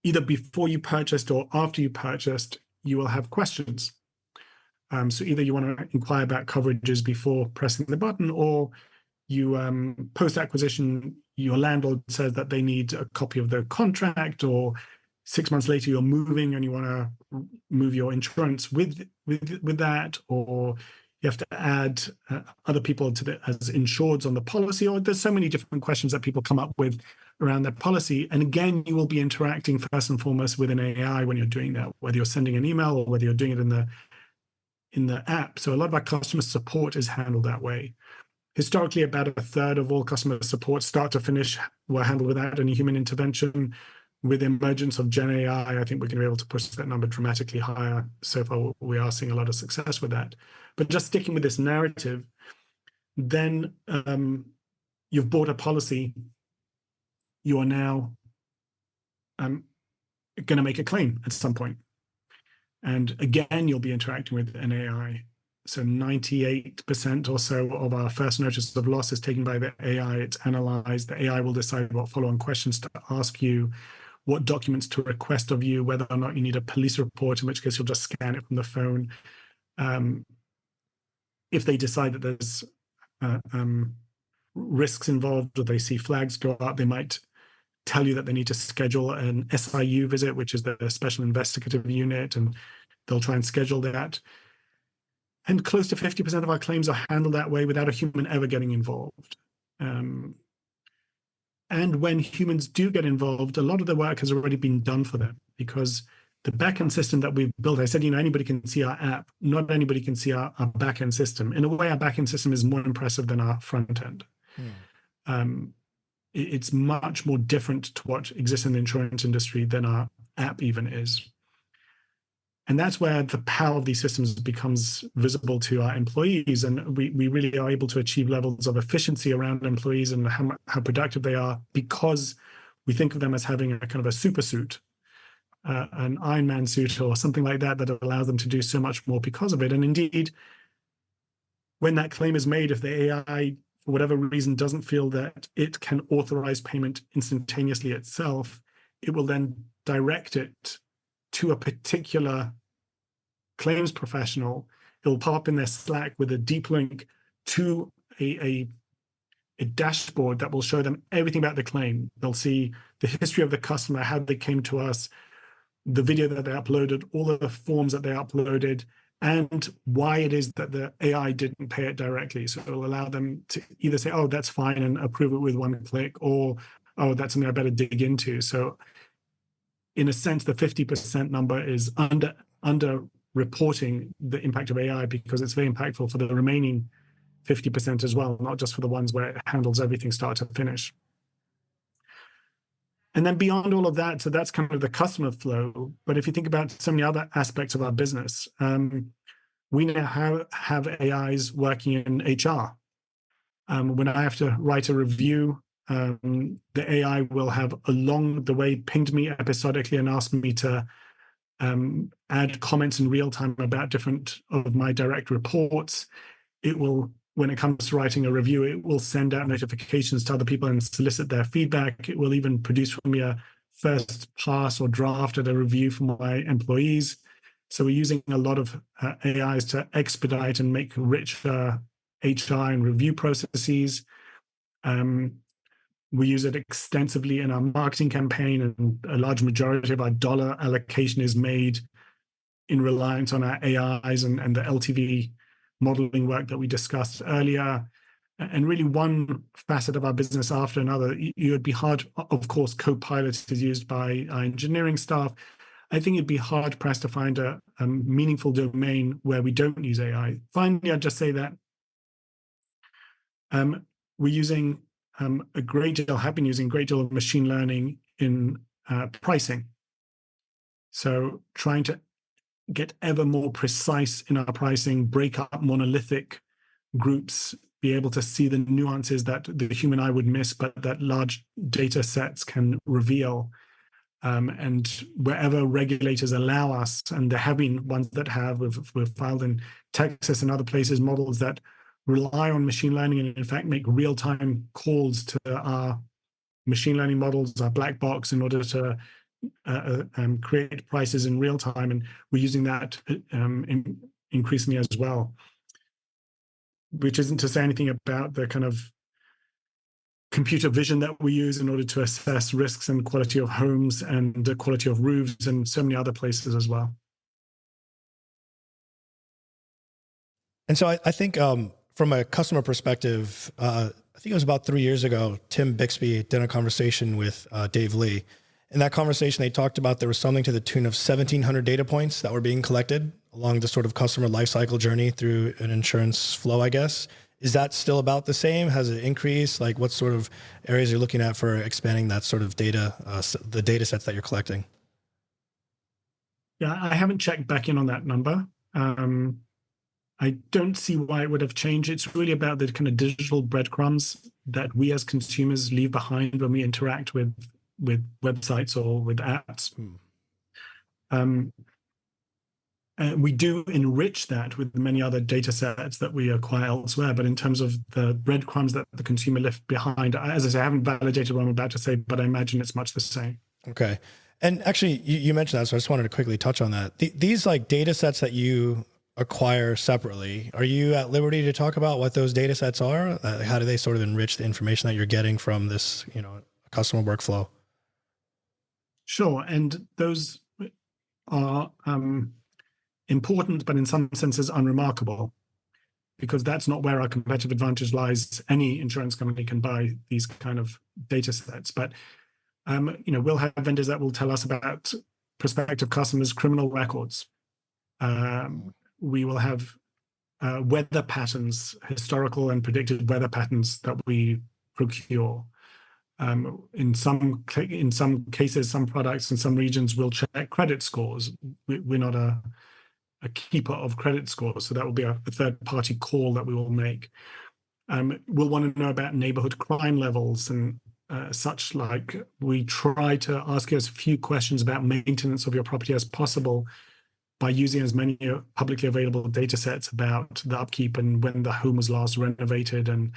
either before you purchased or after you purchased, you will have questions. So either you want to inquire about coverages before pressing the button, or you post-acquisition, your landlord says that they need a copy of the contract, or 6 months later you're moving and you want to move your insurance with that, or you have to add other people to as insureds on the policy, or there's so many different questions that people come up with around their policy. And again, you will be interacting first and foremost with an AI when you're doing that, whether you're sending an email or whether you're doing it in the app. So a lot of our customer support is handled that way. Historically, about a third of all customer support, start to finish, were handled without any human intervention. With the emergence of Gen AI, I think we're going to be able to push that number dramatically higher. So far, we are seeing a lot of success with that. But just sticking with this narrative, then you've bought a policy. You are now going to make a claim at some point. And again, you'll be interacting with an AI. So 98% or so of our first notice of loss is taken by the AI. It's analyzed. The AI will decide what follow-on questions to ask you, what documents to request of you, whether or not you need a police report, in which case you'll just scan it from the phone. If they decide that there's risks involved, or they see flags go up, they might tell you that they need to schedule an SIU visit, which is the Special Investigative Unit, and they'll try and schedule that. And close to 50% of our claims are handled that way without a human ever getting involved. And when humans do get involved, a lot of the work has already been done for them, because the backend system that we've built, I said, anybody can see our app. Not anybody can see our backend system. In a way, our backend system is more impressive than our front end. It's much more different to what exists in the insurance industry than our app even is. And that's where the power of these systems becomes visible to our employees. And we really are able to achieve levels of efficiency around employees and how productive they are, because we think of them as having a kind of a super suit, an Iron Man suit or something like that, that allows them to do so much more because of it. And indeed, when that claim is made, if the AI, for whatever reason, doesn't feel that it can authorize payment instantaneously itself, it will then direct it to a particular claims professional. It will pop up in their Slack with a deep link to a dashboard that will show them everything about the claim. They'll see the history of the customer, how they came to us, the video that they uploaded, all of the forms that they uploaded, and why it is that the AI didn't pay it directly. So it'll allow them to either say, oh, that's fine, and approve it with one click, or, oh, that's something I better dig into. So in a sense, the 50% number is under reporting the impact of AI, because it's very impactful for the remaining 50% as well, not just for the ones where it handles everything start to finish. And then beyond all of that, so that's kind of the customer flow. But if you think about so many other aspects of our business, we now have AIs working in HR. When I have to write a review, the AI will have along the way pinged me episodically and asked me to add comments in real time about different of my direct reports. It will, when it comes to writing a review, it will send out notifications to other people and solicit their feedback. It will even produce for me a first pass or draft of a review for my employees. So we're using a lot of AIs to expedite and make richer HR and review processes. We use it extensively in our marketing campaign, and a large majority of our dollar allocation is made in reliance on our AIs and the LTV modeling work that we discussed earlier. And really one facet of our business after another. It would be hard, of course, Copilot is used by our engineering staff. I think it'd be hard pressed to find a meaningful domain where we don't use AI. Finally, I'd just say that we're using have been using a great deal of machine learning in pricing. So trying to get ever more precise in our pricing, break up monolithic groups, be able to see the nuances that the human eye would miss, but that large data sets can reveal. And wherever regulators allow us, and there have been ones that have, we've filed in Texas and other places, models that rely on machine learning and in fact make real-time calls to our machine learning models, our black box, in order to create prices in real time, and we're using that increasingly as well. Which isn't to say anything about the kind of computer vision that we use in order to assess risks and quality of homes and the quality of roofs and so many other places as well.
And so I think from a customer perspective, I think it was about 3 years ago, Tim Bixby did a conversation with Dave Lee. In that conversation, they talked about there was something to the tune of 1,700 data points that were being collected along the sort of customer lifecycle journey through an insurance flow, I guess. Is that still about the same? Has it increased? Like what sort of areas you're looking at for expanding that sort of data, the data sets that you're collecting?
Yeah, I haven't checked back in on that number. I don't see why it would have changed. It's really about the kind of digital breadcrumbs that we as consumers leave behind when we interact with websites or with apps. We do enrich that with many other data sets that we acquire elsewhere. But in terms of the breadcrumbs that the consumer left behind, as I say, I haven't validated what I'm about to say, but I imagine it's much the same.
Okay. And actually, you mentioned that, so I just wanted to quickly touch on that. These like data sets that you acquire separately, are you at liberty to talk about what those data sets are? How do they sort of enrich the information that you're getting from this, customer workflow?
Sure. And those are important, but in some senses unremarkable, because that's not where our competitive advantage lies. Any insurance company can buy these kind of data sets, but we'll have vendors that will tell us about prospective customers' criminal records. We will have weather patterns, historical and predicted weather patterns that we procure. In some cases, some products in some regions will check credit scores. We're not a keeper of credit scores, so that will be a third-party call that we will make. We'll want to know about neighborhood crime levels and such like. We try to ask you as few questions about maintenance of your property as possible by using as many publicly available data sets about the upkeep and when the home was last renovated and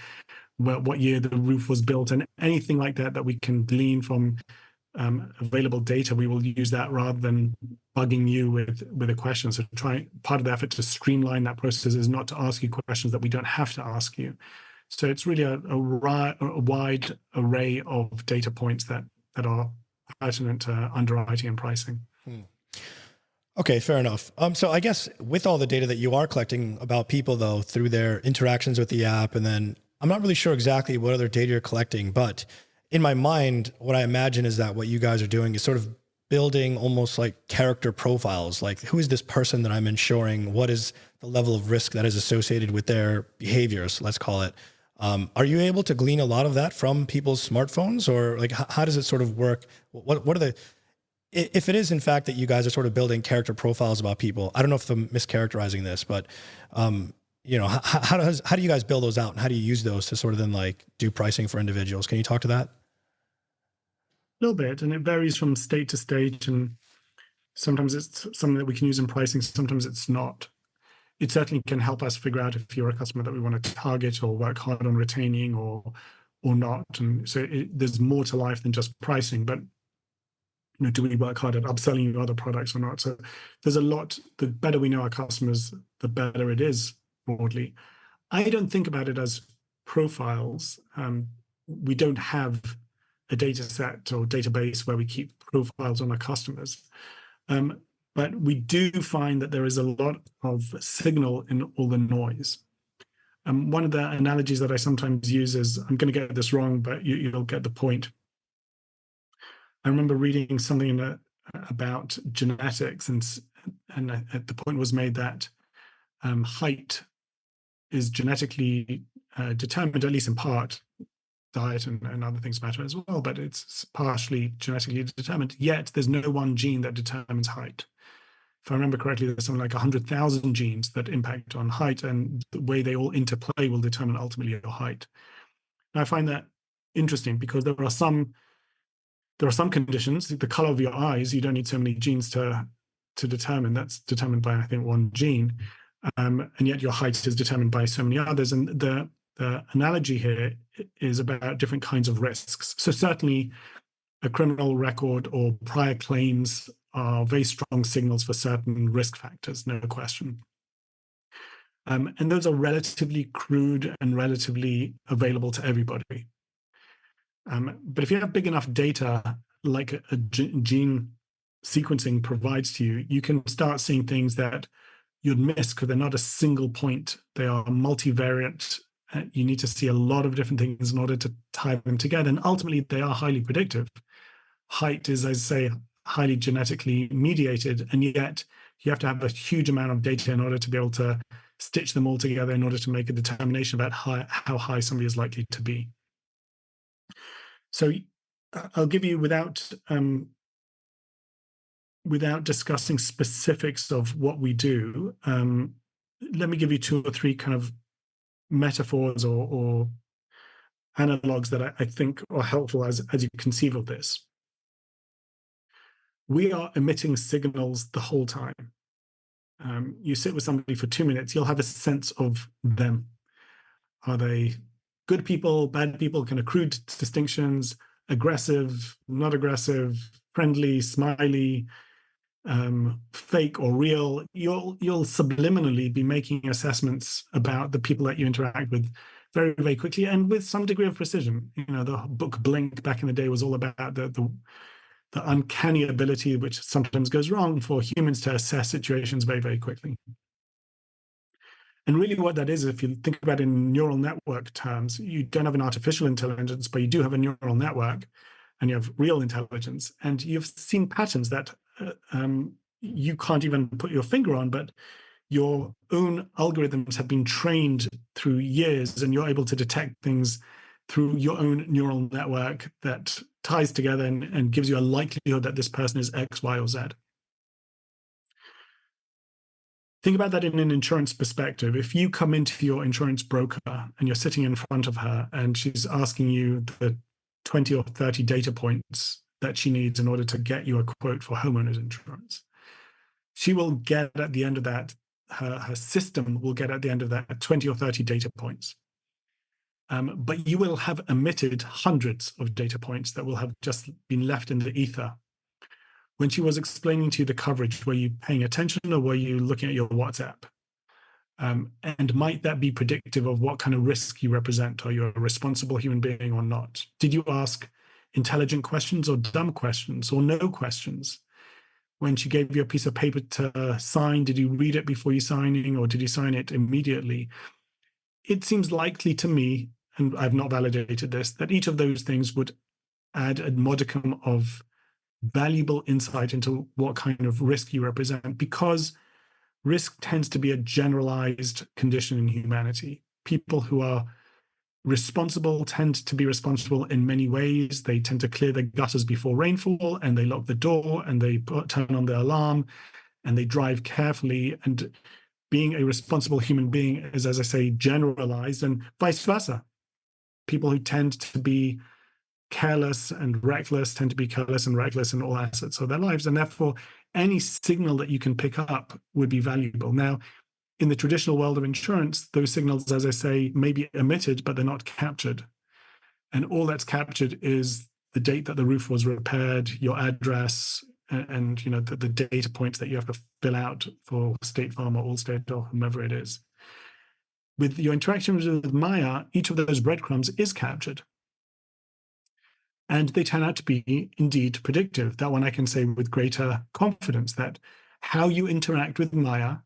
what year the roof was built and anything like that we can glean from available data. We will use that rather than bugging you with a question. So part of the effort to streamline that process is not to ask you questions that we don't have to ask you. So it's really a wide array of data points that are pertinent to underwriting and pricing.
Okay, fair enough. So I guess with all the data that you are collecting about people, though, through their interactions with the app, and then I'm not really sure exactly what other data you're collecting, but in my mind, what I imagine is that what you guys are doing is sort of building almost like character profiles. Like, who is this person that I'm insuring? What is the level of risk that is associated with their behaviors, let's call it? Are you able to glean a lot of that from people's smartphones, or like how does it sort of work? What are the, if it is in fact that you guys are sort of building character profiles about people, I don't know if I'm mischaracterizing this, but how do you guys build those out, and how do you use those to sort of then like do pricing for individuals? Can you talk to that?
A little bit, and it varies from state to state, and sometimes it's something that we can use in pricing, sometimes it's not. It certainly can help us figure out if you're a customer that we want to target or work hard on retaining or not. And so there's more to life than just pricing, but do we work hard at upselling you other products or not? So there's a lot. The better we know our customers, the better it is broadly. I don't think about it as profiles. We don't have a data set or database where we keep profiles on our customers. But we do find that there is a lot of signal in all the noise. One of the analogies that I sometimes use is, I'm going to get this wrong, but you'll get the point. I remember reading something about genetics, and the point was made that height is genetically determined, at least in part. Diet and other things matter as well, but it's partially genetically determined. Yet there's no one gene that determines height. If I remember correctly, there's something like 100,000 genes that impact on height, and the way they all interplay will determine ultimately your height. And I find that interesting because there are some conditions, the color of your eyes, you don't need so many genes to determine. That's determined by, I think, one gene, and yet your height is determined by so many others. And the analogy here is about different kinds of risks. So certainly a criminal record or prior claims are very strong signals for certain risk factors, no question. And those are relatively crude and relatively available to everybody. But if you have big enough data, like a gene sequencing provides to you, you can start seeing things that you'd miss because they're not a single point. They are multivariate. You need to see a lot of different things in order to tie them together. And ultimately, they are highly predictive. Height is, as I say, highly genetically mediated, and yet you have to have a huge amount of data in order to be able to stitch them all together in order to make a determination about how high somebody is likely to be. So I'll give you, without discussing specifics of what we do, let me give you 2 or 3 kind of metaphors or analogs that I think are helpful as you conceive of this. We are emitting signals the whole time. You sit with somebody for 2 minutes, you'll have a sense of them. Are they good people, bad people, kind of crude distinctions, aggressive, not aggressive, friendly, smiley, fake or real? You'll subliminally be making assessments about the people that you interact with very, very quickly and with some degree of precision. You know, the book Blink back in the day was all about the uncanny ability, which sometimes goes wrong, for humans to assess situations very, very quickly. And really what that is, if you think about it in neural network terms, you don't have an artificial intelligence, but you do have a neural network, and you have real intelligence. And you've seen patterns that you can't even put your finger on, but your own algorithms have been trained through years, and you're able to detect things through your own neural network that ties together and gives you a likelihood that this person is X, Y, or Z. Think about that in an insurance perspective. If you come into your insurance broker and you're sitting in front of her and she's asking you the 20 or 30 data points that she needs in order to get you a quote for homeowners insurance, she will get at the end of that, her system will get at the end of that 20 or 30 data points. But you will have emitted hundreds of data points that will have just been left in the ether. When she was explaining to you the coverage, were you paying attention or were you looking at your WhatsApp? And might that be predictive of what kind of risk you represent? Are you a responsible human being or not? Did you ask intelligent questions or dumb questions or no questions? When she gave you a piece of paper to sign, did you read it before you signing, or did you sign it immediately? It seems likely to me, and I've not validated this, that each of those things would add a modicum of valuable insight into what kind of risk you represent, because risk tends to be a generalized condition in humanity. People who are responsible tend to be responsible in many ways. They tend to clear the gutters before rainfall, and they lock the door, and they turn on the alarm, and they drive carefully. And being a responsible human being is, as I say, generalized, and vice versa. People who tend to be careless and reckless tend to be careless and reckless in all assets of their lives. And therefore, any signal that you can pick up would be valuable. Now, in the traditional world of insurance, those signals, as I say, may be emitted, but they're not captured. And all that's captured is the date that the roof was repaired, your address, and you know the data points that you have to fill out for State Farm or Allstate or whomever it is. With your interactions with Maya, each of those breadcrumbs is captured. And they turn out to be indeed predictive. That one I can say with greater confidence, that how you interact with Maya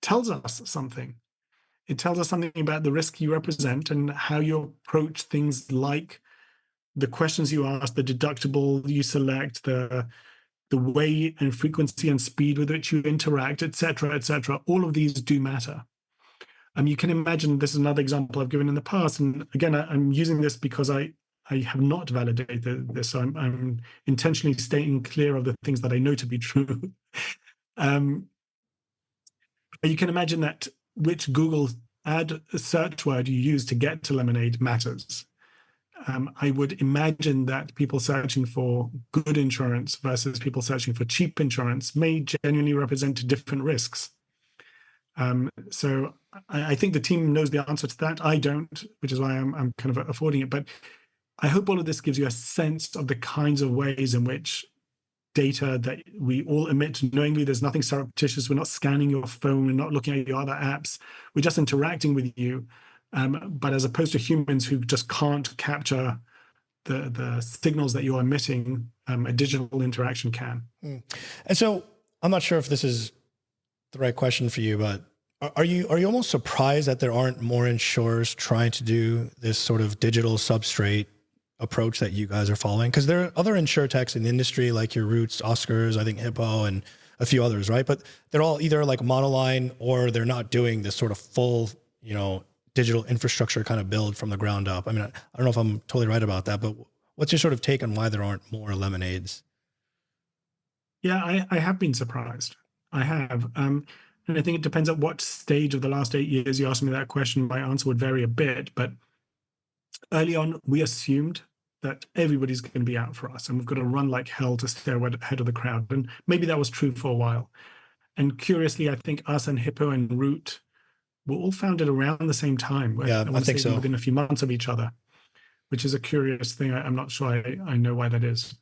tells us something. It tells us something about the risk you represent and how you approach things like the questions you ask, the deductible you select, the way and frequency and speed with which you interact, et cetera, et cetera. All of these do matter. You can imagine, this is another example I've given in the past. And again, I'm using this because I have not validated this. So I'm intentionally staying clear of the things that I know to be true. You can imagine that which Google ad search word you use to get to Lemonade matters. I would imagine that people searching for good insurance versus people searching for cheap insurance may genuinely represent different risks. So I think the team knows the answer to that. I don't, which is why I'm kind of affording it. But I hope all of this gives you a sense of the kinds of ways in which data that we all emit knowingly. There's nothing surreptitious. We're not scanning your phone. We're not looking at your other apps. We're just interacting with you. But as opposed to humans who just can't capture the signals that you're emitting, a digital interaction can.
And so I'm not sure if this is the right question for you, but are you almost surprised that there aren't more insurers trying to do this sort of digital substrate approach that you guys are following? Because there are other insurtechs in the industry, like your Roots, Oscars, I think Hippo, and a few others, right? But they're all either like monoline or they're not doing this sort of full, digital infrastructure kind of build from the ground up. I mean, I don't know if I'm totally right about that, but what's your sort of take on why there aren't more Lemonades?
Yeah, I have been surprised. I have. And I think it depends at what stage of the last 8 years you asked me that question. My answer would vary a bit. But early on, we assumed that everybody's going to be out for us and we've got to run like hell to stay ahead of the crowd. And maybe that was true for a while. And curiously, I think us and Hippo and Root were all founded around the same time.
Yeah, I think so.
Within a few months of each other, which is a curious thing. I'm not sure I know why that is.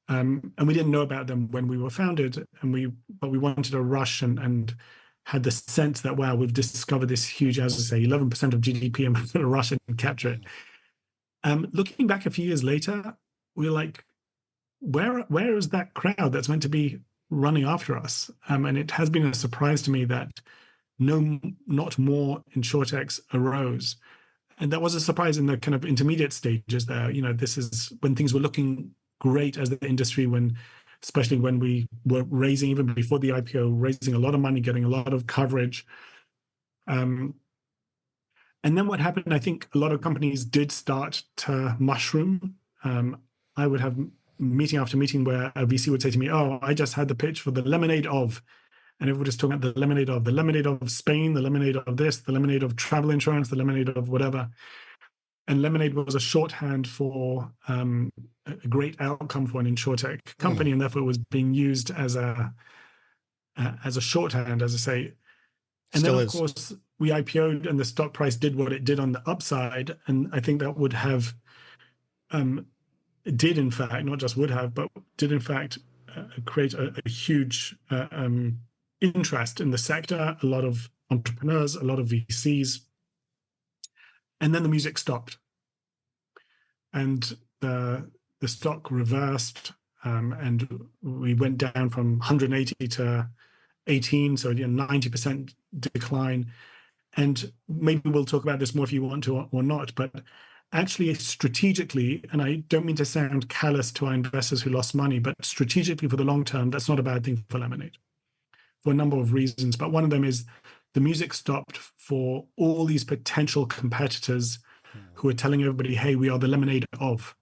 And we didn't know about them when we were founded, but we wanted to rush and had the sense that, wow, we've discovered this huge, as I say, 11% of GDP, and we're going to rush and capture it. Looking back a few years later, we're like, where is that crowd that's meant to be running after us? And it has been a surprise to me that not more insurtechs arose. And that was a surprise in the kind of intermediate stages there. This is when things were looking great as the industry, especially when we were raising, even before the IPO, raising a lot of money, getting a lot of coverage. And then what happened, I think a lot of companies did start to mushroom. I would have meeting after meeting where a VC would say to me, oh, I just had the pitch for the lemonade of, and everybody's talking about the lemonade of Spain, the lemonade of this, the lemonade of travel insurance, the lemonade of whatever. And lemonade was a shorthand for a great outcome for an insurtech company, and therefore it was being used as a shorthand, as I say. And
Still
then, of
is.
course, we IPO'd and the stock price did what it did on the upside. And I think that would have, did in fact, not just would have, but did in fact create a huge interest in the sector, a lot of entrepreneurs, a lot of VCs. And then the music stopped. And the stock reversed, and we went down from 180 to 18, so 90% decline. And maybe we'll talk about this more if you want to or not, but actually strategically, and I don't mean to sound callous to our investors who lost money, but strategically for the long term, that's not a bad thing for Lemonade for a number of reasons. But one of them is the music stopped for all these potential competitors who are telling everybody, hey, we are the lemonade of.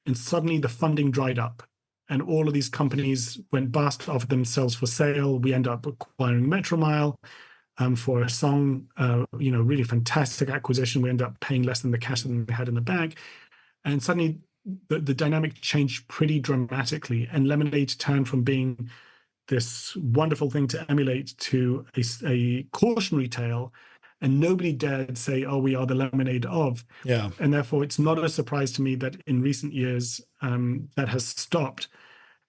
And suddenly the funding dried up and all of these companies went bust, offered themselves for sale. We end up acquiring Metromile for a song, really fantastic acquisition. We end up paying less than the cash that we had in the bank. And suddenly the dynamic changed pretty dramatically. And Lemonade turned from being this wonderful thing to emulate to a cautionary tale. And nobody dared say, oh, we are the lemonade of.
Yeah.
And therefore, it's not a surprise to me that in recent years that has stopped.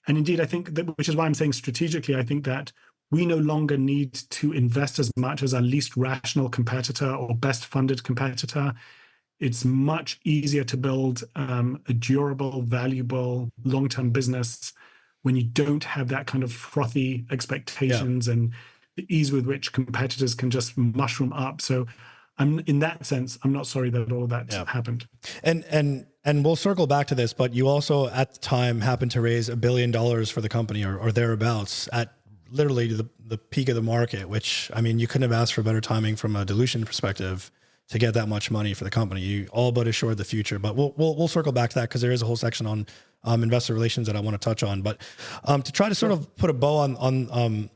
And indeed, I think that, which is why I'm saying strategically, I think that we no longer need to invest as much as our least rational competitor or best funded competitor. It's much easier to build a durable, valuable, long-term business when you don't have that kind of frothy expectations and the ease with which competitors can just mushroom up. So in that sense, I'm not sorry that all of that happened.
And we'll circle back to this, but you also at the time happened to raise $1 billion for the company or thereabouts at literally the peak of the market, which, I mean, you couldn't have asked for better timing from a dilution perspective to get that much money for the company. You all but assured the future, but we'll circle back to that because there is a whole section on investor relations that I want to touch on. But to try to sort of put a bow on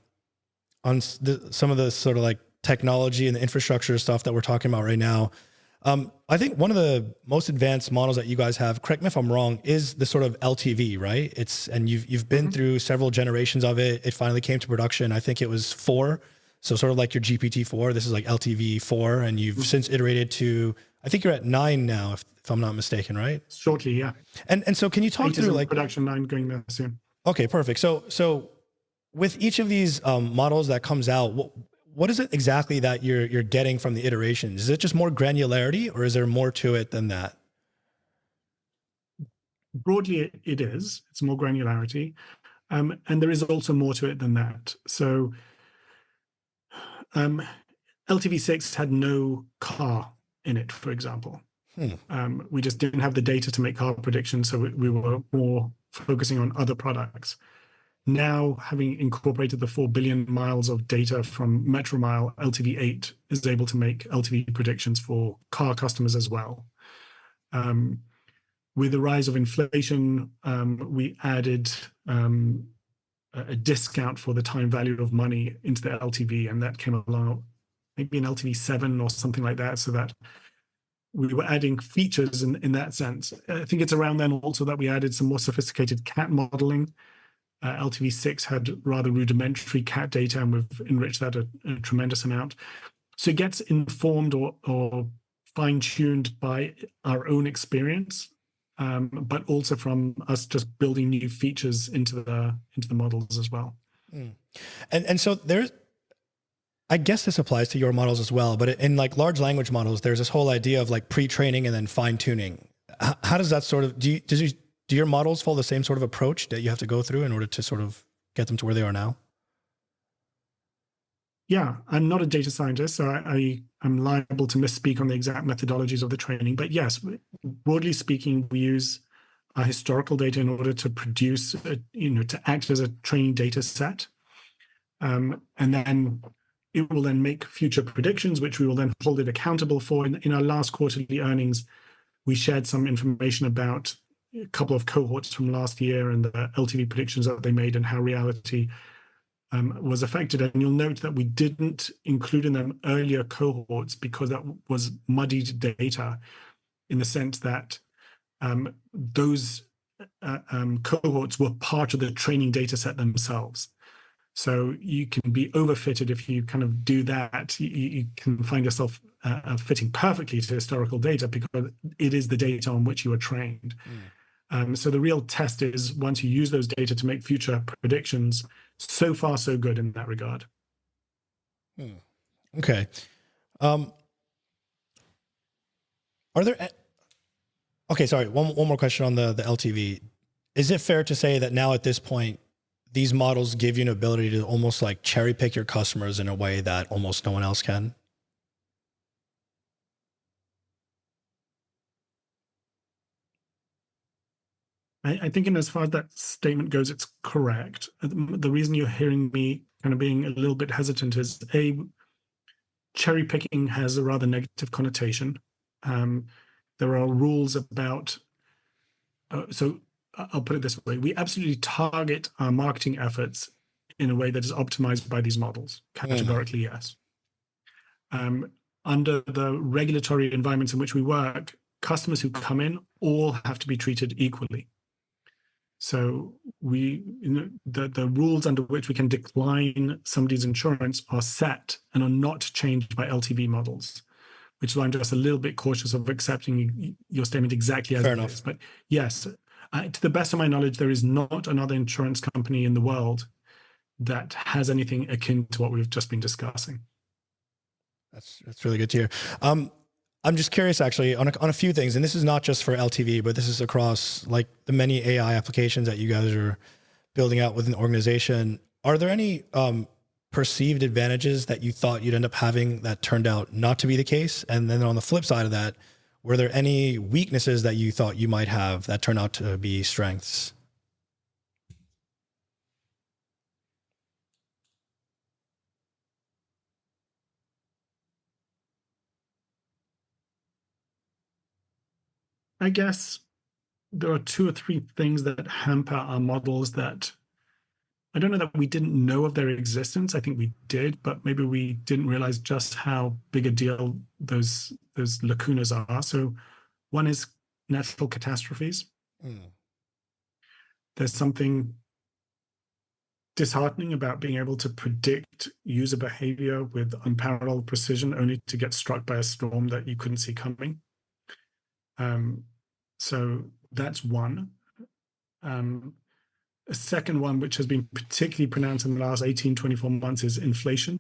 some of the sort of like technology and the infrastructure stuff that we're talking about right now. I think one of the most advanced models that you guys have, correct me if I'm wrong, is the sort of LTV, right? And you've been through several generations of it. It finally came to production. I think it was 4. So sort of like your GPT-4, this is like LTV-4, and you've since iterated to, I think you're at 9 now, if I'm not mistaken, right?
Shortly, yeah.
And so can you talk
8 is
through
in
like,
production, 9 going there soon.
okay, perfect. So with each of these models that comes out, what is it exactly that you're getting from the iterations? Is it just more granularity, or is there more to it than that?
Broadly, it is. It's more granularity. And there is also more to it than that. So LTV6 had no car in it, for example. We just didn't have the data to make car predictions, so we were more focusing on other products. Now, having incorporated the 4 billion miles of data from Metromile, LTV8 is able to make LTV predictions for car customers as well. With the rise of inflation, we added a discount for the time value of money into the LTV, and that came along maybe an LTV7 or something like that, so that we were adding features in that sense. I think it's around then also that we added some more sophisticated cat modeling. LTV6 had rather rudimentary cat data, and we've enriched that a tremendous amount. So it gets informed or fine-tuned by our own experience, but also from us just building new features into the models as well.
And so there's, I guess this applies to your models as well, but in like large language models, there's this whole idea of like pre-training and then fine-tuning. How does that sort of, do your models follow the same sort of approach that you have to go through in order to sort of get them to where they are now?
Yeah, I'm not a data scientist, so I'm liable to misspeak on the exact methodologies of the training. But yes, broadly speaking, we use our historical data in order to produce, to act as a training data set. And then it will then make future predictions, which we will then hold it accountable for. In our last quarterly earnings, we shared some information about a couple of cohorts from last year and the LTV predictions that they made and how reality was affected. And you'll note that we didn't include in them earlier cohorts because that was muddied data, in the sense that those cohorts were part of the training data set themselves. So you can be overfitted if you kind of do that. You can find yourself fitting perfectly to historical data because it is the data on which you are trained. So the real test is once you use those data to make future predictions. So far, so good in that regard.
Okay. Are there? Okay, sorry. One more question on the LTV. Is it fair to say that now at this point, these models give you an ability to almost like cherry pick your customers in a way that almost no one else can?
I think in as far as that statement goes, it's correct. The reason you're hearing me kind of being a little bit hesitant is cherry picking has a rather negative connotation. There are rules about, so I'll put it this way. We absolutely target our marketing efforts in a way that is optimized by these models. Categorically, yes. Under the regulatory environments in which we work, customers who come in all have to be treated equally. So the rules under which we can decline somebody's insurance are set and are not changed by LTV models, which is why I'm just a little bit cautious of accepting your statement exactly as
Fair
it
enough.
is. But yes, to the best of my knowledge, there is not another insurance company in the world that has anything akin to what we've just been discussing.
That's really good to hear. I'm just curious actually on a few things, and this is not just for LTV, but this is across like the many AI applications that you guys are building out within the organization. Are there any perceived advantages that you thought you'd end up having that turned out not to be the case? And then on the flip side of that, were there any weaknesses that you thought you might have that turned out to be strengths?
I guess there are 2 or 3 things that hamper our models that I don't know that we didn't know of their existence. I think we did, but maybe we didn't realize just how big a deal those lacunas are. So one is natural catastrophes. There's something disheartening about being able to predict user behavior with unparalleled precision only to get struck by a storm that you couldn't see coming. So that's one. A second one, which has been particularly pronounced in the last 18, 24 months, is inflation.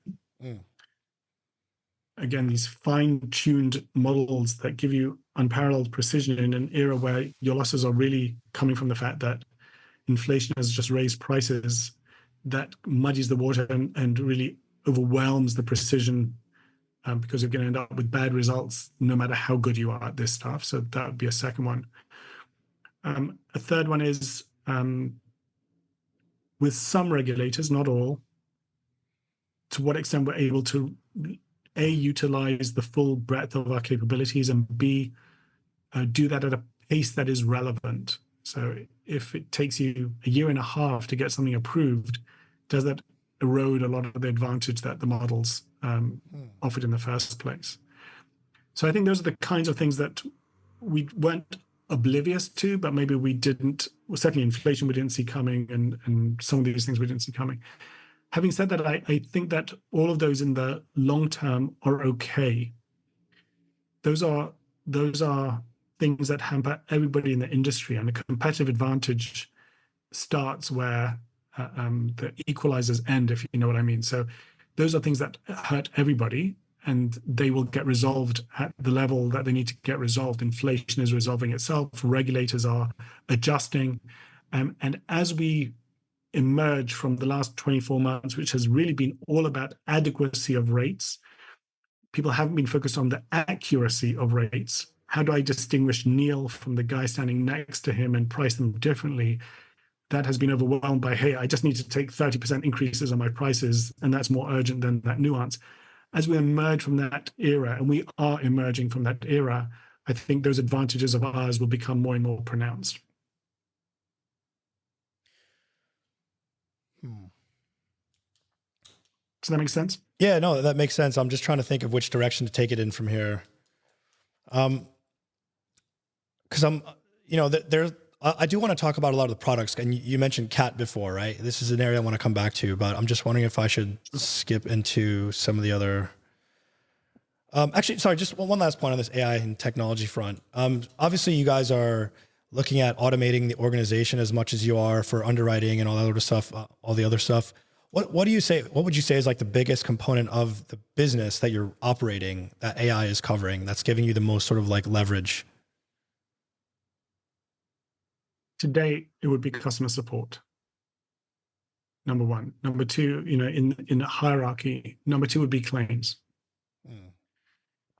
Again, these fine-tuned models that give you unparalleled precision in an era where your losses are really coming from the fact that inflation has just raised prices, that muddies the water and really overwhelms the precision, because you're going to end up with bad results no matter how good you are at this stuff. So that would be a second one. A third one is, with some regulators, not all, to what extent we're able to, A, utilize the full breadth of our capabilities, and B, do that at a pace that is relevant. So if it takes you a year and a half to get something approved, does that erode a lot of the advantage that the models offered in the first place? So I think those are the kinds of things that we weren't oblivious to, but maybe we didn't, well, certainly inflation we didn't see coming, and some of these things we didn't see coming. Having said that, I think that all of those in the long term are okay. Those are things that hamper everybody in the industry, and the competitive advantage starts where the equalizers end, if you know what I mean. So those are things that hurt everybody, and they will get resolved at the level that they need to get resolved. Inflation is resolving itself. Regulators are adjusting. And as we emerge from the last 24 months, which has really been all about adequacy of rates, people haven't been focused on the accuracy of rates. How do I distinguish Neil from the guy standing next to him and price them differently? That has been overwhelmed by, hey, I just need to take 30% increases on my prices, and that's more urgent than that nuance. As we emerge from that era, and we are emerging from that era, I think those advantages of ours will become more and more pronounced. Does that make sense?
Yeah, no, that makes sense. I'm just trying to think of which direction to take it in from here. Because I do want to talk about a lot of the products, and you mentioned CAT before, right? This is an area I want to come back to, but I'm just wondering if I should skip into some of the other. Actually, sorry, just one last point on this AI and technology front. Obviously, you guys are looking at automating the organization as much as you are for underwriting and all that other stuff, all the other stuff. What do you say? What would you say is like the biggest component of the business that you're operating that AI is covering, that's giving you the most sort of like leverage?
Today, it would be customer support. Number one. Number two, in a hierarchy, number two would be claims.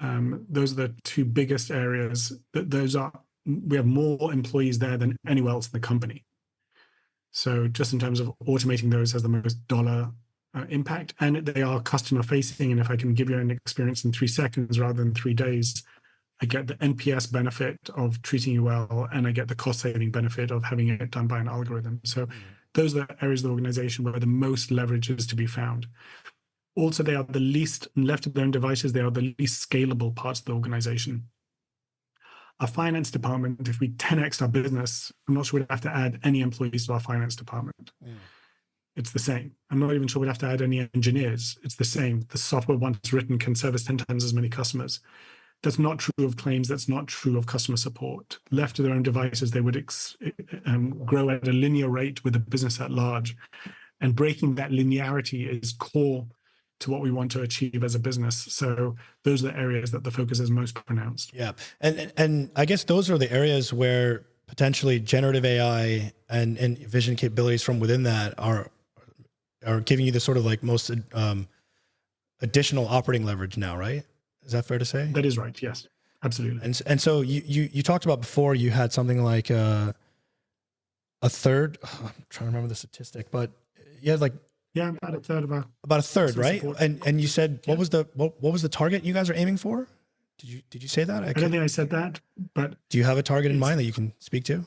Those are the two biggest areas. We have more employees there than anywhere else in the company. So just in terms of automating those has the most dollar impact, and they are customer facing. And if I can give you an experience in 3 seconds rather than 3 days, I get the NPS benefit of treating you well, and I get the cost saving benefit of having it done by an algorithm. So those are the areas of the organization where the most leverage is to be found. Also, they are the least, left to their own devices, they are the least scalable parts of the organization. Our finance department, if we 10x our business, I'm not sure we'd have to add any employees to our finance department. It's the same. I'm not even sure we'd have to add any engineers. It's the same. The software once written can service 10 times as many customers. That's not true of claims. That's not true of customer support. Left to their own devices, they would grow at a linear rate with the business at large. And breaking that linearity is core to what we want to achieve as a business. So those are the areas that the focus is most pronounced.
Yeah. And I guess those are the areas where potentially generative AI and vision capabilities from within that are giving you the sort of like most additional operating leverage now, right? Is that fair to say?
That is right. Yes, absolutely.
And so you talked about before, you had something like a third, I'm trying to remember the statistic, but you had like,
yeah, about a third of our
right?
support.
And you said, what was the target you guys are aiming for? Did you say that?
I don't think I said that, but
do you have a target in mind that you can speak to?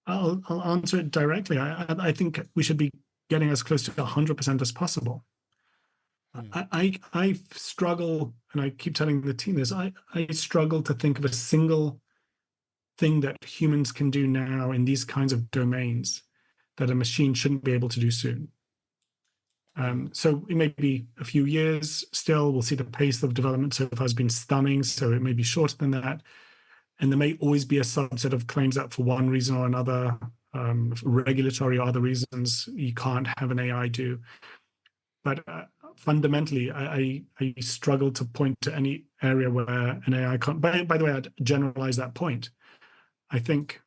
I'll answer it directly. I think we should be getting as close to 100% as possible. I struggle, and I keep telling the team this, I struggle to think of a single thing that humans can do now in these kinds of domains that a machine shouldn't be able to do soon. So it may be a few years still. We'll see the pace of development so far has been stunning. So it may be shorter than that. And there may always be a subset of claims that for one reason or another, regulatory or other reasons, you can't have an AI do. But fundamentally, I struggle to point to any area where an AI can't. By the way, I'd generalize that point. I think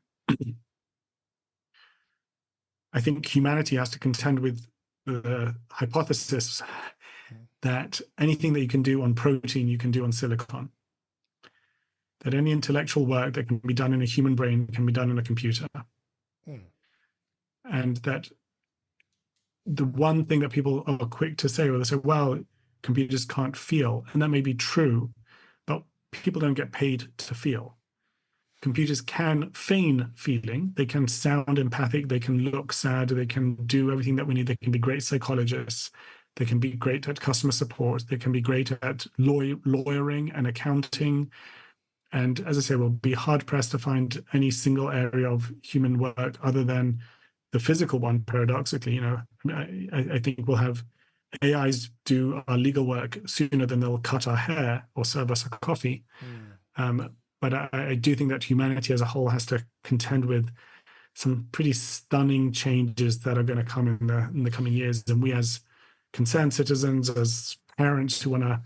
humanity has to contend with the hypothesis that anything that you can do on protein, you can do on silicon. That any intellectual work that can be done in a human brain can be done in a computer. And that the one thing that people are quick to say, they say, well, computers can't feel. And that may be true, but people don't get paid to feel. Computers can feign feeling. They can sound empathic. They can look sad. They can do everything that we need. They can be great psychologists. They can be great at customer support. They can be great at lawyering and accounting. And as I say, we'll be hard pressed to find any single area of human work other than the physical one, paradoxically. I think we'll have AIs do our legal work sooner than they'll cut our hair or serve us a coffee. But I do think that humanity as a whole has to contend with some pretty stunning changes that are going to come in the coming years. And we as concerned citizens, as parents who want to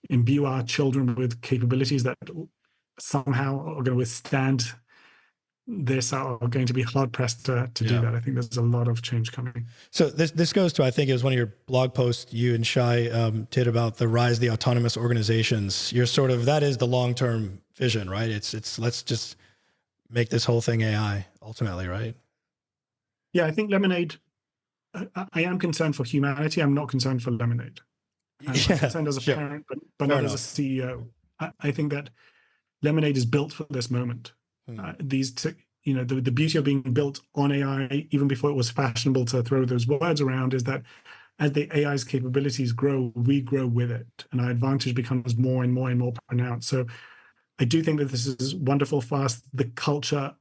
imbue our children with capabilities that somehow are going to withstand this, are going to be hard pressed to do that. I think there's a lot of change coming.
So this goes to, I think it was one of your blog posts you and Shai did about the rise of the autonomous organizations. You're sort of, that is the long-term vision, right? It's let's just make this whole thing AI ultimately, right?
Yeah, I think Lemonade, I am concerned for humanity. I'm not concerned for Lemonade. I'm concerned as a parent, but not as a CEO. I think that Lemonade is built for this moment. The beauty of being built on AI, even before it was fashionable to throw those words around, is that as the AI's capabilities grow, we grow with it, and our advantage becomes more and more and more pronounced. So I do think that this is wonderful for us. The culture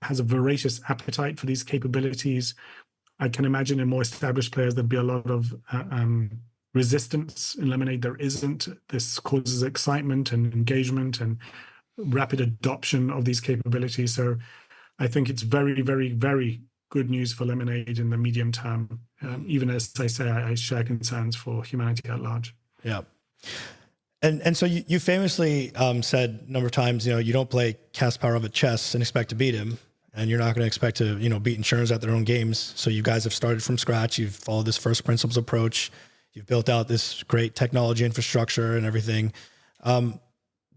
has a voracious appetite for these capabilities. I can imagine in more established players, there'd be a lot of resistance. In Lemonade, there isn't. This causes excitement and engagement and rapid adoption of these capabilities. So I think it's very, very, very good news for Lemonade in the medium term, even as I say, I share concerns for humanity at large.
Yeah. And so you famously said a number of times, you don't play Kasparov at chess and expect to beat him. And you're not going to expect to, beat insurers at their own games. So you guys have started from scratch. You've followed this first principles approach. You've built out this great technology infrastructure and everything.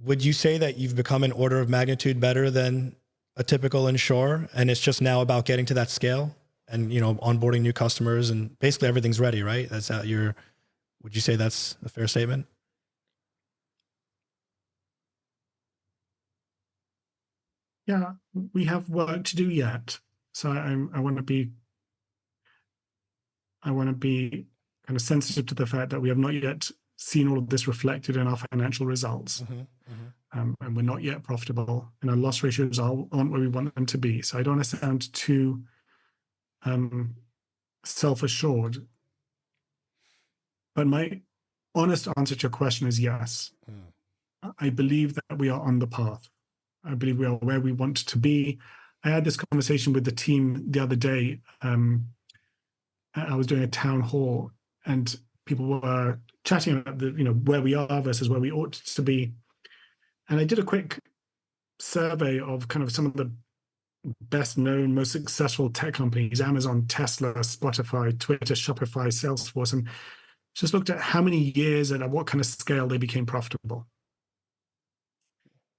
Would you say that you've become an order of magnitude better than a typical insurer, and it's just now about getting to that scale and, onboarding new customers, and basically everything's ready, right? Would you say that's a fair statement?
Yeah, we have work to do yet. So I want to be kind of sensitive to the fact that we have not yet seen all of this reflected in our financial results. And we're not yet profitable, and our loss ratios aren't where we want them to be. So I don't want to sound too self-assured, but my honest answer to your question is yes. I believe that we are on the path. I believe we are where we want to be. I had this conversation with the team the other day. I was doing a town hall, and people were chatting about where we are versus where we ought to be. And I did a quick survey of kind of some of the best known, most successful tech companies: Amazon, Tesla, Spotify, Twitter, Shopify, Salesforce, and just looked at how many years and at what kind of scale they became profitable.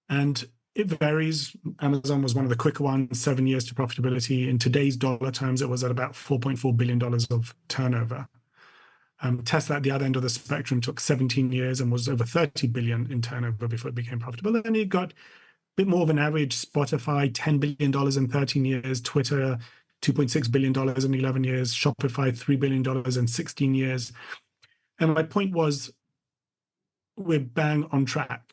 And it varies. Amazon was one of the quicker ones, 7 years to profitability. In today's dollar terms, it was at about $4.4 billion of turnover. Tesla at the other end of the spectrum took 17 years and was over 30 billion in turnover before it became profitable. And then you got a bit more of an average: Spotify, $10 billion in 13 years, Twitter, $2.6 billion in 11 years, Shopify, $3 billion in 16 years. And my point was, we're bang on track.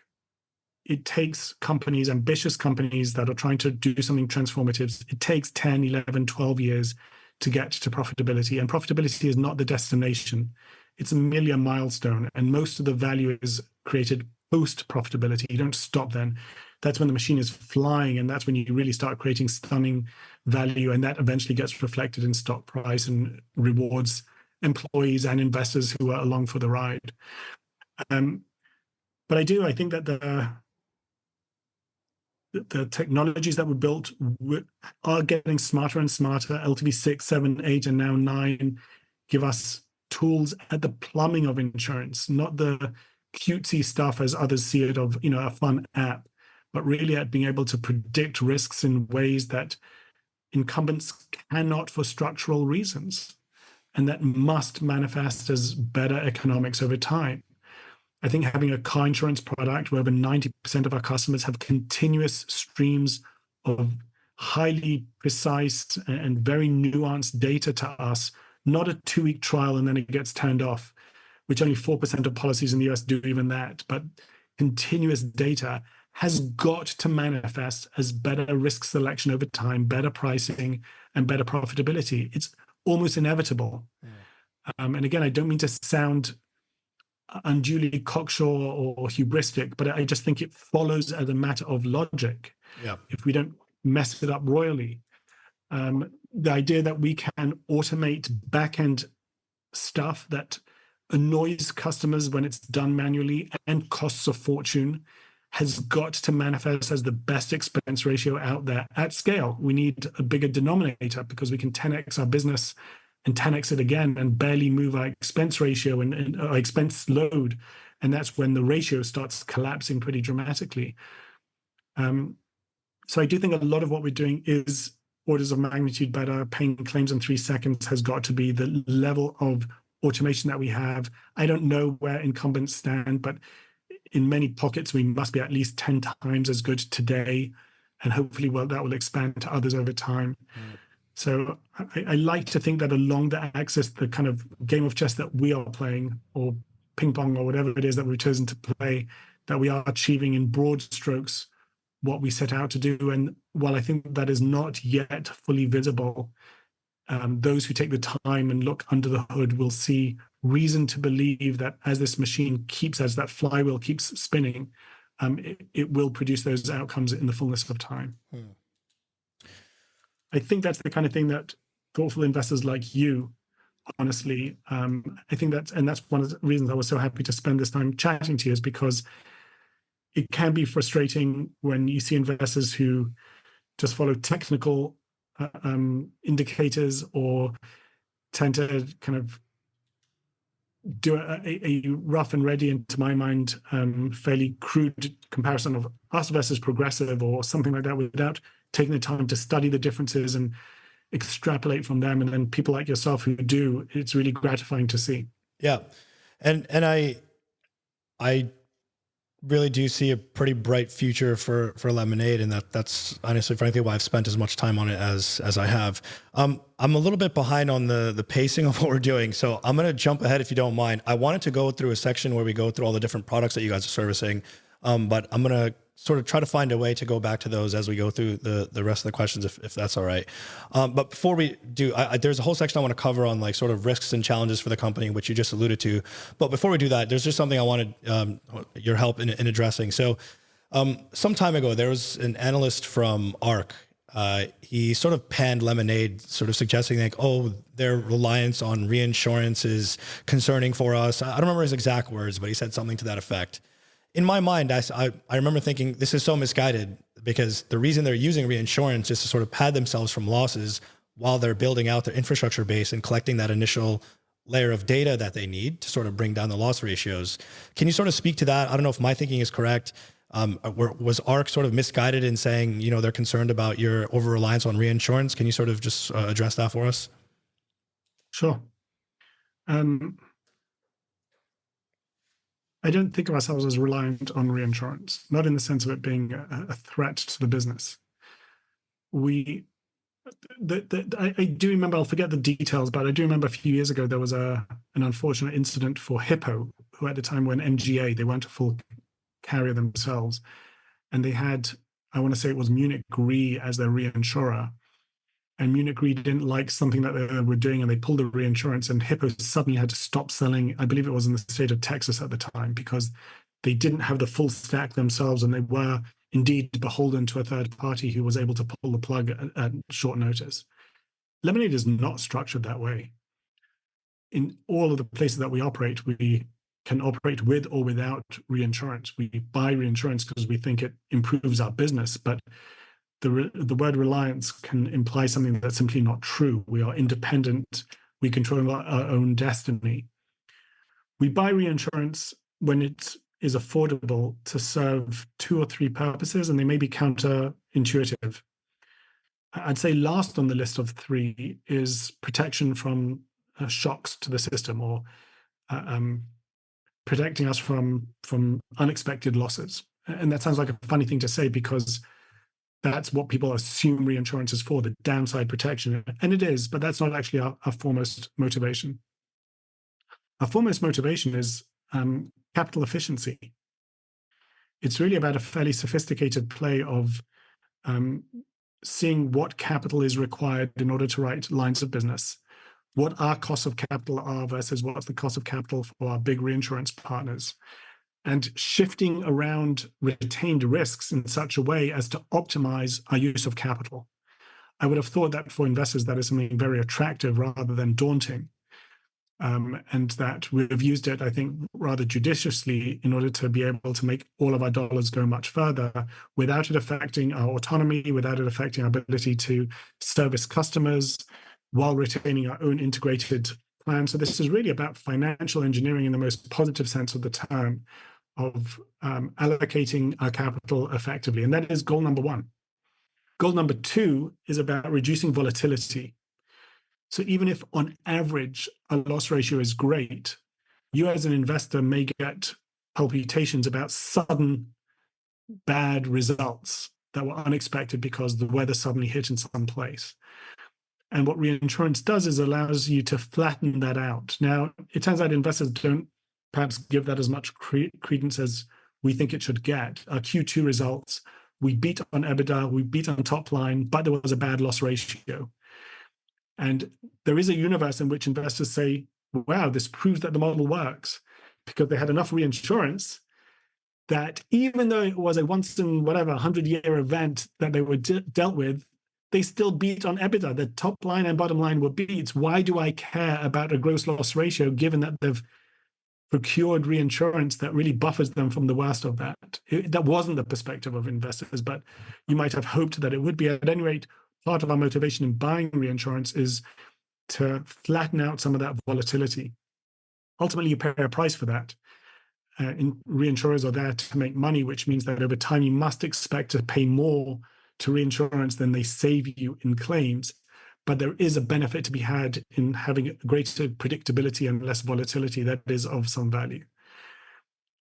It takes companies, ambitious companies that are trying to do something transformative, it takes 10, 11, 12 years to get to profitability. And profitability is not the destination. It's merely a milestone. And most of the value is created post profitability. You don't stop then. That's when the machine is flying. And that's when you really start creating stunning value. And that eventually gets reflected in stock price and rewards employees and investors who are along for the ride. But I think that the technologies that were built are getting smarter and smarter. LTV 6, 7, 8, and now 9 give us tools at the plumbing of insurance, not the cutesy stuff as others see it of, a fun app, but really at being able to predict risks in ways that incumbents cannot for structural reasons, and that must manifest as better economics over time. I think having a car insurance product where over 90% of our customers have continuous streams of highly precise and very nuanced data to us, not a 2-week trial and then it gets turned off, which only 4% of policies in the US do even that, but continuous data has got to manifest as better risk selection over time, better pricing, and better profitability. It's almost inevitable. And again, I don't mean to sound unduly cocksure or hubristic, but I just think it follows as a matter of logic.
Yeah.
If we don't mess it up royally. The idea that we can automate back-end stuff that annoys customers when it's done manually and costs a fortune has got to manifest as the best expense ratio out there at scale. We need a bigger denominator because we can 10x our business and 10x it again and barely move our expense ratio and our expense load. And that's when the ratio starts collapsing pretty dramatically. So I do think a lot of what we're doing is orders of magnitude better. Paying claims in 3 seconds has got to be the level of automation that we have. I don't know where incumbents stand, but in many pockets, we must be at least 10 times as good today. And hopefully, that will expand to others over time. So I like to think that along the axis, the kind of game of chess that we are playing, or ping pong, or whatever it is that we've chosen to play, that we are achieving in broad strokes what we set out to do. And while I think that is not yet fully visible, those who take the time and look under the hood will see reason to believe that as this machine as that flywheel keeps spinning, it will produce those outcomes in the fullness of time. I think that's the kind of thing that thoughtful investors like you, honestly, I think that's one of the reasons I was so happy to spend this time chatting to you, is because it can be frustrating when you see investors who just follow technical indicators or tend to kind of do a rough and ready, and to my mind, fairly crude comparison of us versus Progressive or something like that, without taking the time to study the differences and extrapolate from them. And then people like yourself who do, it's really gratifying to see.
Yeah. And I really do see a pretty bright future for Lemonade, and that's honestly, frankly, why I've spent as much time on it as I have. I'm a little bit behind on the pacing of what we're doing, so I'm going to jump ahead if you don't mind. I wanted to go through a section where we go through all the different products that you guys are servicing, but I'm going to sort of try to find a way to go back to those as we go through the rest of the questions, if that's all right. But before we do, there's a whole section I want to cover on like sort of risks and challenges for the company, which you just alluded to. But before we do that, there's just something I wanted your help in addressing. So some time ago, there was an analyst from ARC. He sort of panned Lemonade, sort of suggesting like, oh, their reliance on reinsurance is concerning for us. I don't remember his exact words, but he said something to that effect. In my mind, I remember thinking this is so misguided, because the reason they're using reinsurance is to sort of pad themselves from losses while they're building out their infrastructure base and collecting that initial layer of data that they need to sort of bring down the loss ratios. Can you sort of speak to that? I don't know if my thinking is correct. Was ARC sort of misguided in saying, they're concerned about your over-reliance on reinsurance? Can you sort of just address that for us?
Sure. I don't think of ourselves as reliant on reinsurance, not in the sense of it being a threat to the business. I do remember, I'll forget the details, but I do remember a few years ago, there was an unfortunate incident for Hippo, who at the time were an MGA, they weren't a full carrier themselves. And they had, I want to say it was Munich Re as their reinsurer. and Munich Re didn't like something that they were doing, and they pulled the reinsurance, and Hippo suddenly had to stop selling. I believe it was in the state of Texas at the time, because they didn't have the full stack themselves, and they were indeed beholden to a third party who was able to pull the plug at short notice. Lemonade is not structured that way. In all of the places that we operate, we can operate with or without reinsurance. We buy reinsurance because we think it improves our business, but the word reliance can imply something that's simply not true. We are independent. We control our own destiny. We buy reinsurance when it is affordable to serve 2 or 3 purposes, and they may be counterintuitive. I'd say last on the list of 3 is protection from shocks to the system, or protecting us from unexpected losses. And that sounds like a funny thing to say, because that's what people assume reinsurance is for, the downside protection. And it is, but that's not actually our foremost motivation. Our foremost motivation is capital efficiency. It's really about a fairly sophisticated play of seeing what capital is required in order to write lines of business, what our costs of capital are versus what's the cost of capital for our big reinsurance partners, and shifting around retained risks in such a way as to optimize our use of capital. I would have thought that for investors, that is something very attractive rather than daunting. And that we've used it, I think, rather judiciously in order to be able to make all of our dollars go much further without it affecting our autonomy, without it affecting our ability to service customers, while retaining our own integrated plan. So this is really about financial engineering in the most positive sense of the term, of allocating our capital effectively. And that is goal number 1. Goal number 2 is about reducing volatility. So even if on average a loss ratio is great, you as an investor may get palpitations about sudden bad results that were unexpected because the weather suddenly hit in some place. And what reinsurance does is allows you to flatten that out. Now, it turns out investors don't perhaps give that as much credence as we think it should get. Our Q2 results, we beat on EBITDA, we beat on top line, but there was a bad loss ratio. And there is a universe in which investors say, wow, this proves that the model works, because they had enough reinsurance that even though it was a once in whatever 100-year event that they were dealt with, they still beat on EBITDA. The top line and bottom line were beats. Why do I care about a gross loss ratio, given that they've procured reinsurance that really buffers them from the worst of that? That wasn't the perspective of investors, but you might have hoped that it would be. At any rate, part of our motivation in buying reinsurance is to flatten out some of that volatility. Ultimately, you pay a price for that. Reinsurers are there to make money, which means that over time you must expect to pay more to reinsurance than they save you in claims. But there is a benefit to be had in having greater predictability and less volatility that is of some value.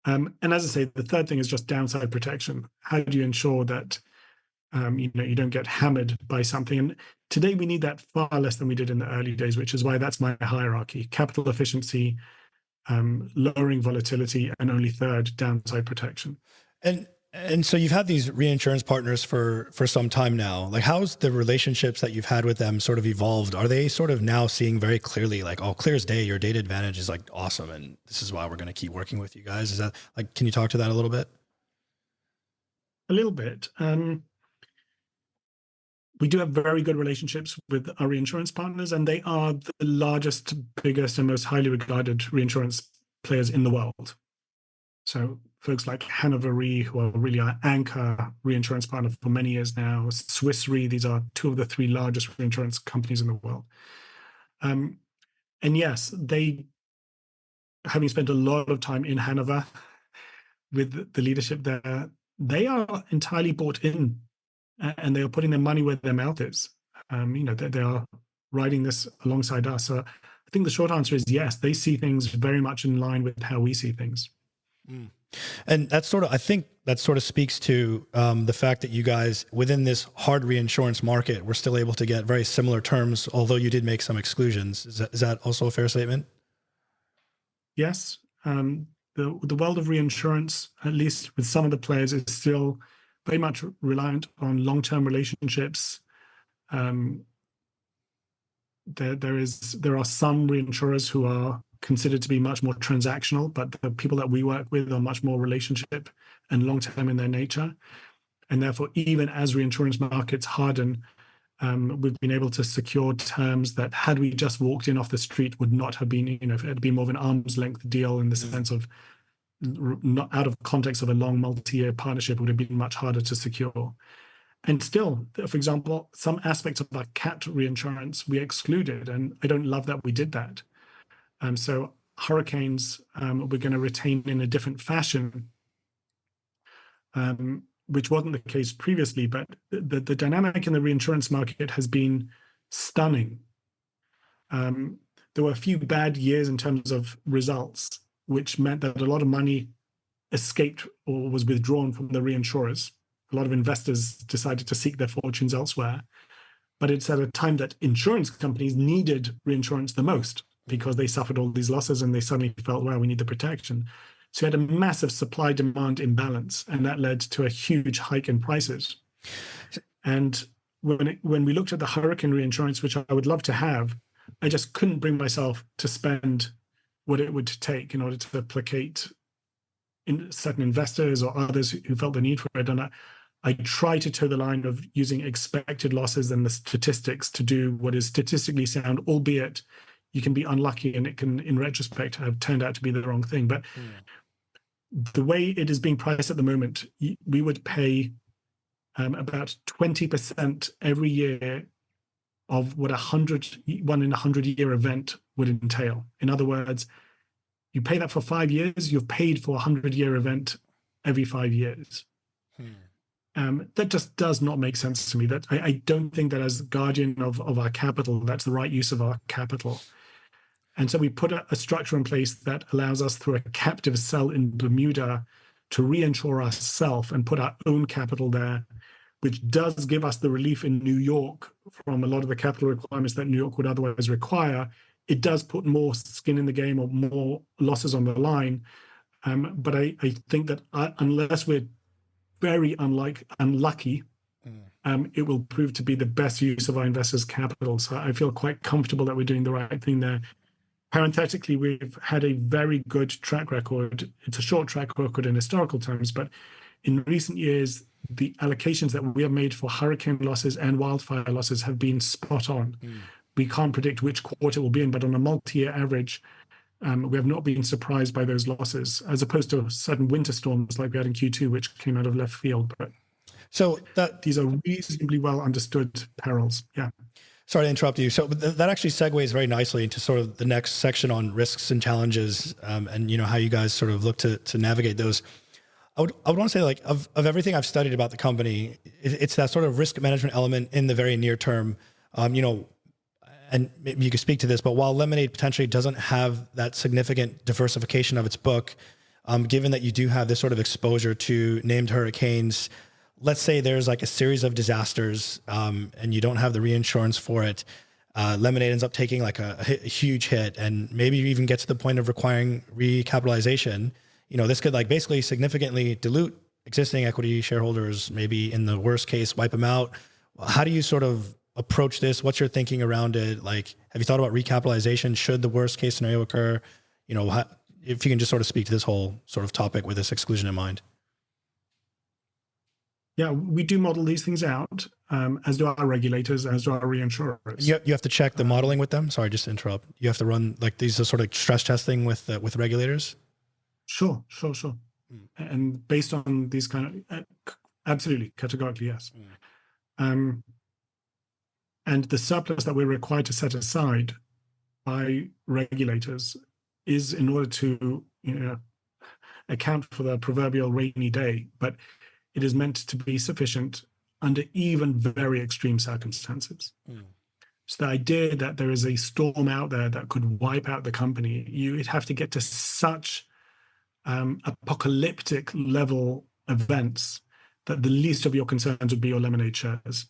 And as I say, the third thing is just downside protection. How do you ensure that you don't get hammered by something? And today we need that far less than we did in the early days, which is why that's my hierarchy: capital efficiency, lowering volatility, and only third, downside protection.
And so you've had these reinsurance partners for some time now. Like, how's the relationships that you've had with them sort of evolved? Are they sort of now seeing very clearly, like, oh, clear as day, your data advantage is like awesome, and this is why we're going to keep working with you guys? Is that, like, can you talk to that a little bit?
A little bit. We do have very good relationships with our reinsurance partners, and they are the largest, biggest, and most highly regarded reinsurance players in the world. So folks like Hannover Re, who are really our anchor reinsurance partner for many years now, Swiss Re, these are 2 of the 3 largest reinsurance companies in the world. And yes, they, having spent a lot of time in Hanover with the leadership there, they are entirely bought in, and they are putting their money where their mouth is. They are riding this alongside us. So I think the short answer is yes, they see things very much in line with how we see things.
Mm. And that's sort of, I think that sort of speaks to the fact that you guys, within this hard reinsurance market, were still able to get very similar terms, although you did make some exclusions. Is that also a fair statement?
Yes. The world of reinsurance, at least with some of the players, is still very much reliant on long-term relationships, there are some reinsurers who are considered to be much more transactional, but the people that we work with are much more relationship and long-term in their nature. And therefore, even as reinsurance markets harden, we've been able to secure terms that, had we just walked in off the street, would not have been, if it had been more of an arm's length deal in the sense of not out of context of a long multi-year partnership, would have been much harder to secure. And still, for example, some aspects of our cat reinsurance we excluded, and I don't love that we did that. So hurricanes, we're going to retain in a different fashion, which wasn't the case previously, but the dynamic in the reinsurance market has been stunning. There were a few bad years in terms of results, which meant that a lot of money escaped or was withdrawn from the reinsurers. A lot of investors decided to seek their fortunes elsewhere. But it's at a time that insurance companies needed reinsurance the most, because they suffered all these losses and they suddenly felt, wow, we need the protection. So you had a massive supply-demand imbalance, and that led to a huge hike in prices. And when we looked at the hurricane reinsurance, which I would love to have, I just couldn't bring myself to spend what it would take in order to placate certain investors or others who felt the need for it. And I try to toe the line of using expected losses and the statistics to do what is statistically sound, albeit you can be unlucky and it can, in retrospect, have turned out to be the wrong thing. But the way it is being priced at the moment, we would pay about 20% every year of what 1 in 100-year event would entail. In other words, you pay that for 5 years, you've paid for a 100-year event every 5 years. That just does not make sense to me. That I don't think that, as guardian of our capital, that's the right use of our capital. And so we put a structure in place that allows us, through a captive cell in Bermuda, to reinsure ourselves and put our own capital there, which does give us the relief in New York from a lot of the capital requirements that New York would otherwise require. It does put more skin in the game or more losses on the line. But I think that unless we're very unlucky, it will prove to be the best use of our investors' capital. So I feel quite comfortable that we're doing the right thing there. Parenthetically, we've had a very good track record. It's a short track record in historical terms, but in recent years, the allocations that we have made for hurricane losses and wildfire losses have been spot on. We can't predict which quarter it will be in, but on a multi-year average, we have not been surprised by those losses, as opposed to certain winter storms like we had in Q2, which came out of left field. But
so
these are reasonably well understood perils. Yeah.
Sorry to interrupt you. So that actually segues very nicely into sort of the next section on risks and challenges, and how you guys sort of look to navigate those. I would want to say, like, of everything I've studied about the company, it's that sort of risk management element in the very near term. And maybe you could speak to this, but while Lemonade potentially doesn't have that significant diversification of its book, given that you do have this sort of exposure to named hurricanes, let's say there's like a series of disasters, and you don't have the reinsurance for it. Lemonade ends up taking like a huge hit, and maybe you even get to the point of requiring recapitalization. This could like basically significantly dilute existing equity shareholders, maybe in the worst case, wipe them out. How do you sort of approach this? What's your thinking around it? Like, have you thought about recapitalization should the worst case scenario occur? If you can just sort of speak to this whole sort of topic with this exclusion in mind.
Yeah, we do model these things out, as do our regulators, as do our reinsurers.
You have to check the modeling with them. Sorry, just to interrupt. You have to run like these are sort of stress testing with regulators.
Sure. And based on these kind of, absolutely, categorically, yes. And the surplus that we're required to set aside by regulators is in order to account for the proverbial rainy day, but it is meant to be sufficient under even very extreme circumstances. So the idea that there is a storm out there that could wipe out the company, you'd have to get to such apocalyptic level events that the least of your concerns would be your Lemonade shares.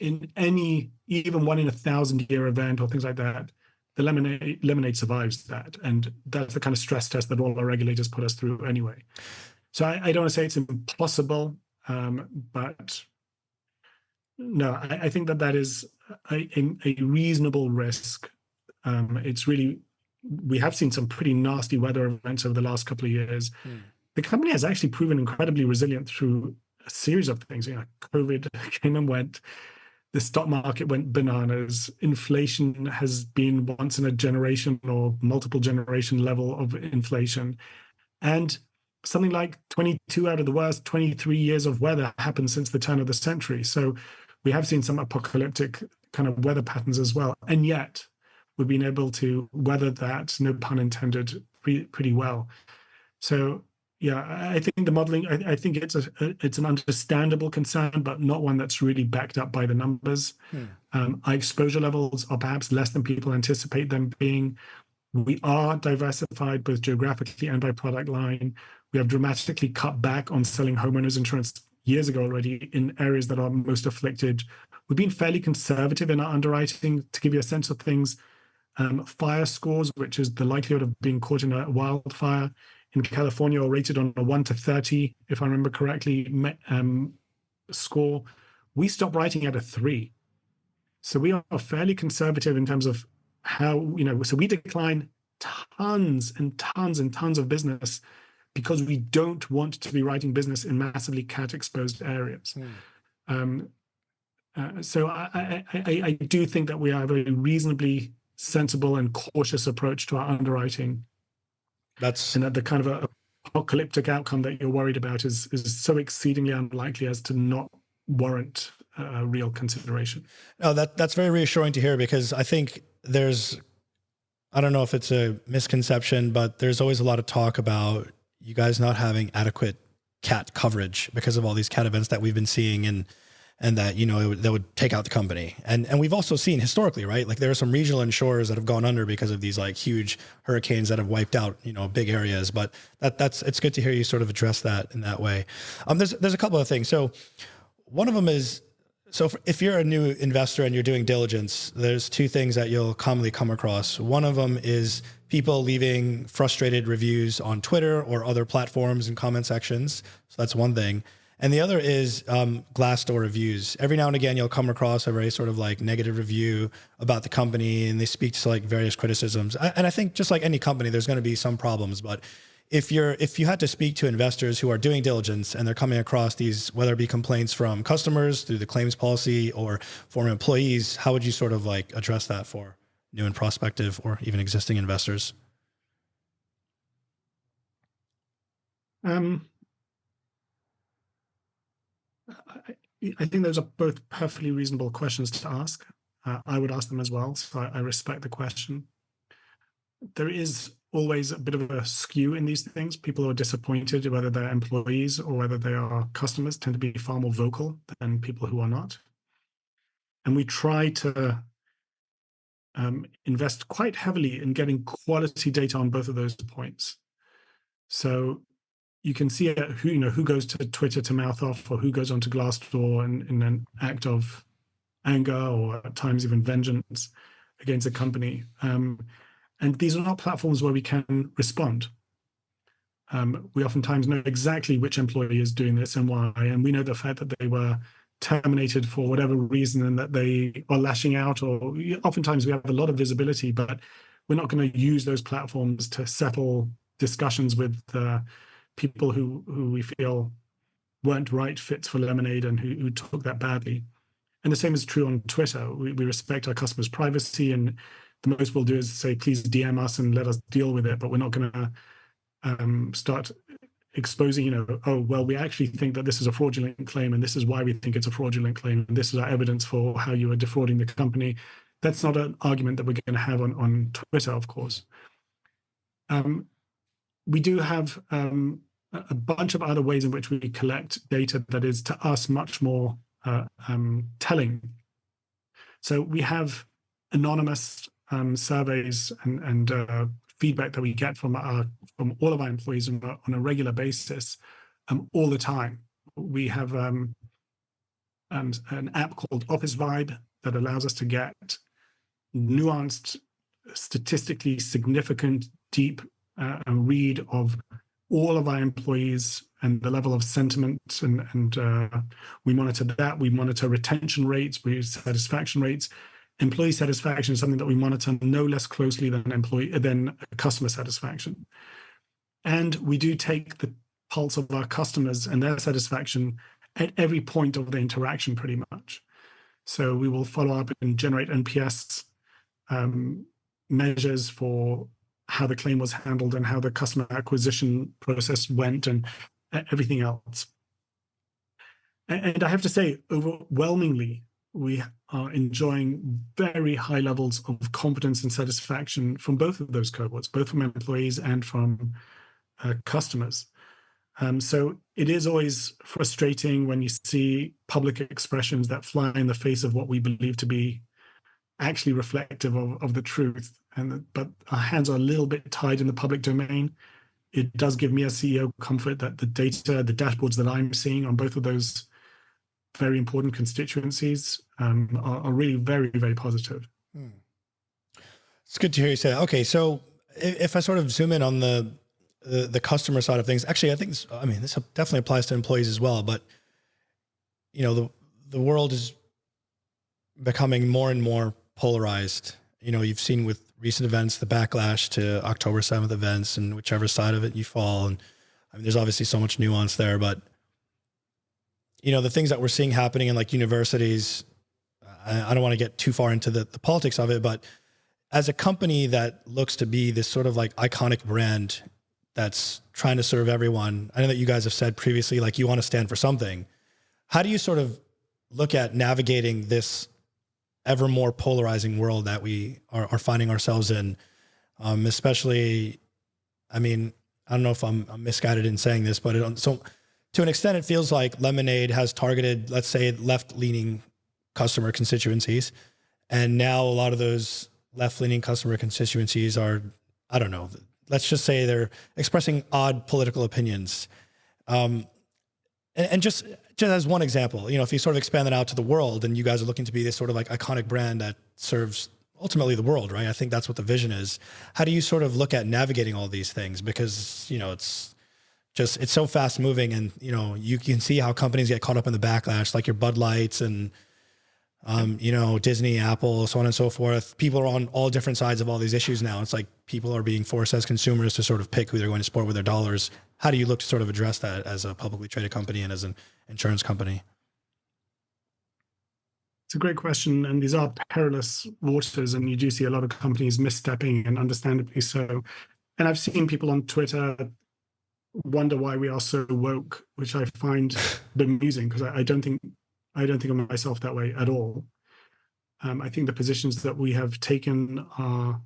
In any, even 1 in 1,000-year event or things like that, the Lemonade survives that. And that's the kind of stress test that all our regulators put us through anyway. So I don't want to say it's impossible, but no, I think that is a reasonable risk. We have seen some pretty nasty weather events over the last couple of years. The company has actually proven incredibly resilient through a series of things. COVID came and went. The stock market went bananas. Inflation has been once in a generation or multiple generation level of inflation. And something like 22 out of the worst 23 years of weather happened since the turn of the century. So we have seen some apocalyptic kind of weather patterns as well. And yet we've been able to weather that, no pun intended, pretty well. So yeah, I think the modeling, I think it's an understandable concern, but not one that's really backed up by the numbers. Our exposure levels are perhaps less than people anticipate them being. We are diversified both geographically and by product line. We have dramatically cut back on selling homeowners insurance years ago already in areas that are most afflicted. We've been fairly conservative in our underwriting. To give you a sense of things, fire scores, which is the likelihood of being caught in a wildfire in California, are rated on a 1 to 30, if I remember correctly, score. We stopped writing at a 3. So we are fairly conservative in terms of how, so we decline tons and tons and tons of business because we don't want to be writing business in massively cat exposed areas. So I do think that we have a reasonably sensible and cautious approach to our underwriting. And that the kind of a apocalyptic outcome that you're worried about is so exceedingly unlikely as to not warrant real consideration.
No, that's very reassuring to hear, because I think I don't know if it's a misconception, but there's always a lot of talk about you guys not having adequate cat coverage because of all these cat events that we've been seeing, and that, that would take out the company. And we've also seen historically, right? Like there are some regional insurers that have gone under because of these like huge hurricanes that have wiped out, big areas. But it's good to hear you sort of address that in that way. There's a couple of things. So one of them is, if you're a new investor and you're doing diligence, there's two things that you'll commonly come across. One of them is people leaving frustrated reviews on Twitter or other platforms and comment sections. So that's one thing. And the other is Glassdoor reviews. Every now and again, you'll come across a very sort of like negative review about the company, and they speak to like various criticisms. And I think just like any company, there's going to be some problems. But if you had to speak to investors who are doing diligence and they're coming across these, whether it be complaints from customers through the claims policy or former employees, how would you sort of like address that for new and prospective or even existing investors?
I think those are both perfectly reasonable questions to ask. I would ask them as well, so I respect the question. There is always a bit of a skew in these things. People who are disappointed, whether they're employees or whether they are customers, tend to be far more vocal than people who are not. And we try to invest quite heavily in getting quality data on both of those points. So you can see who goes to Twitter to mouth off, or who goes onto Glassdoor in an act of anger or at times even vengeance against a company. And these are not platforms where we can respond. We oftentimes know exactly which employee is doing this and why, and we know the fact that they were terminated for whatever reason and that they are lashing out, or oftentimes we have a lot of visibility, but we're not going to use those platforms to settle discussions with people who we feel weren't right fits for Lemonade and who took that badly. And the same is true on Twitter. We respect our customers' privacy, and the most we'll do is say, please DM us and let us deal with it, but we're not going to start exposing, oh, well, we actually think that this is a fraudulent claim, and this is why we think it's a fraudulent claim, and this is our evidence for how you are defrauding the company. That's not an argument that we're going to have on Twitter, of course. We do have a bunch of other ways in which we collect data that is, to us, much more telling. So we have anonymous surveys and feedback that we get from all of our employees on a regular basis, all the time. We have an app called Office Vibe that allows us to get nuanced, statistically significant, deep read of all of our employees and the level of sentiment, and we monitor that. We monitor retention rates, satisfaction rates. Employee satisfaction is something that we monitor no less closely than customer satisfaction. And we do take the pulse of our customers and their satisfaction at every point of the interaction, pretty much. So we will follow up and generate NPS measures for how the claim was handled and how the customer acquisition process went and everything else. And I have to say, overwhelmingly, we are enjoying very high levels of confidence and satisfaction from both of those cohorts, both from employees and from customers. So it is always frustrating when you see public expressions that fly in the face of what we believe to be actually reflective of the truth. But our hands are a little bit tied in the public domain. It does give me as CEO comfort that the data, the dashboards that I'm seeing on both of those very important constituencies are really very, very positive.
It's good to hear you say that. Okay, so if I sort of zoom in on the customer side of things, actually, I think this definitely applies to employees as well. But the world is becoming more and more polarized. You've seen with recent events the backlash to October 7th events, and whichever side of it you fall. And there's obviously so much nuance there, but the things that we're seeing happening in like universities, I don't want to get too far into the politics of it, but as a company that looks to be this sort of like iconic brand that's trying to serve everyone, I know that you guys have said previously, like you want to stand for something. How do you sort of look at navigating this ever more polarizing world that we are finding ourselves in? Especially, I don't know if I'm misguided in saying this, but so to an extent, it feels like Lemonade has targeted, let's say, left-leaning customer constituencies. And now a lot of those left-leaning customer constituencies are, I don't know, let's just say they're expressing odd political opinions. And just as one example, if you sort of expand that out to the world, and you guys are looking to be this sort of like iconic brand that serves ultimately the world, right? I think that's what the vision is. How do you sort of look at navigating all these things? Because, it's so fast moving, and, you can see how companies get caught up in the backlash, like your Bud Lights and, Disney, Apple, so on and so forth. People are on all different sides of all these issues now. It's like people are being forced as consumers to sort of pick who they're going to support with their dollars. How do you look to sort of address that as a publicly traded company and as an insurance company?
It's a great question, and these are perilous waters, and you do see a lot of companies misstepping, and understandably so. And I've seen people on Twitter wonder why we are so woke, which I find bemusing, because I don't think of myself that way at all. I think the positions that we have taken are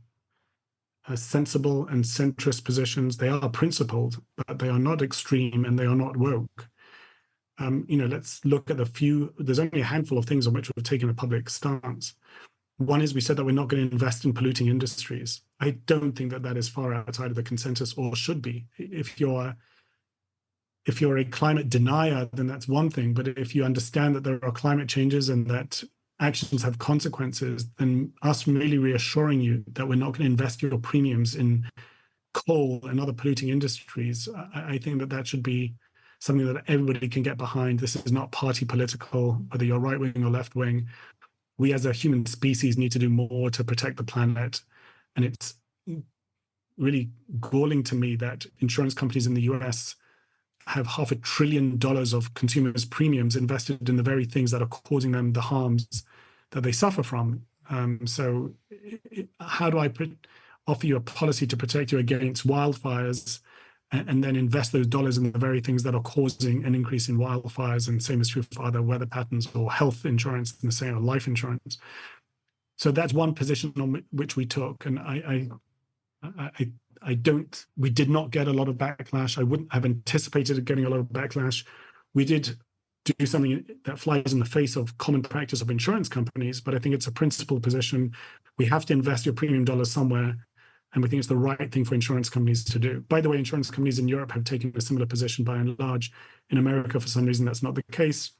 sensible and centrist positions. They are principled, but they are not extreme, and they are not woke. Let's look at there's only a handful of things on which we've taken a public stance. One is we said that we're not going to invest in polluting industries. I don't think that is far outside of the consensus, or should be. If you're a climate denier, then that's one thing. But if you understand that there are climate changes and that actions have consequences, then us really reassuring you that we're not going to invest your premiums in coal and other polluting industries, I think that should be something that everybody can get behind. This is not party political, whether you're right wing or left wing. We as a human species need to do more to protect the planet. And it's really galling to me that insurance companies in the US have $500 billion of consumers' premiums invested in the very things that are causing them the harms that they suffer from. So how do I offer you a policy to protect you against wildfires and then invest those dollars in the very things that are causing an increase in wildfires? And same is true for other weather patterns or health insurance, and the same or life insurance. So that's one position on which we took. And we did not get a lot of backlash. I wouldn't have anticipated getting a lot of backlash. We did do something that flies in the face of common practice of insurance companies, but I think it's a principled position. We have to invest your premium dollars somewhere, and we think it's the right thing for insurance companies to do. By the way, insurance companies in Europe have taken a similar position by and large. In America, for some reason, that's not the case.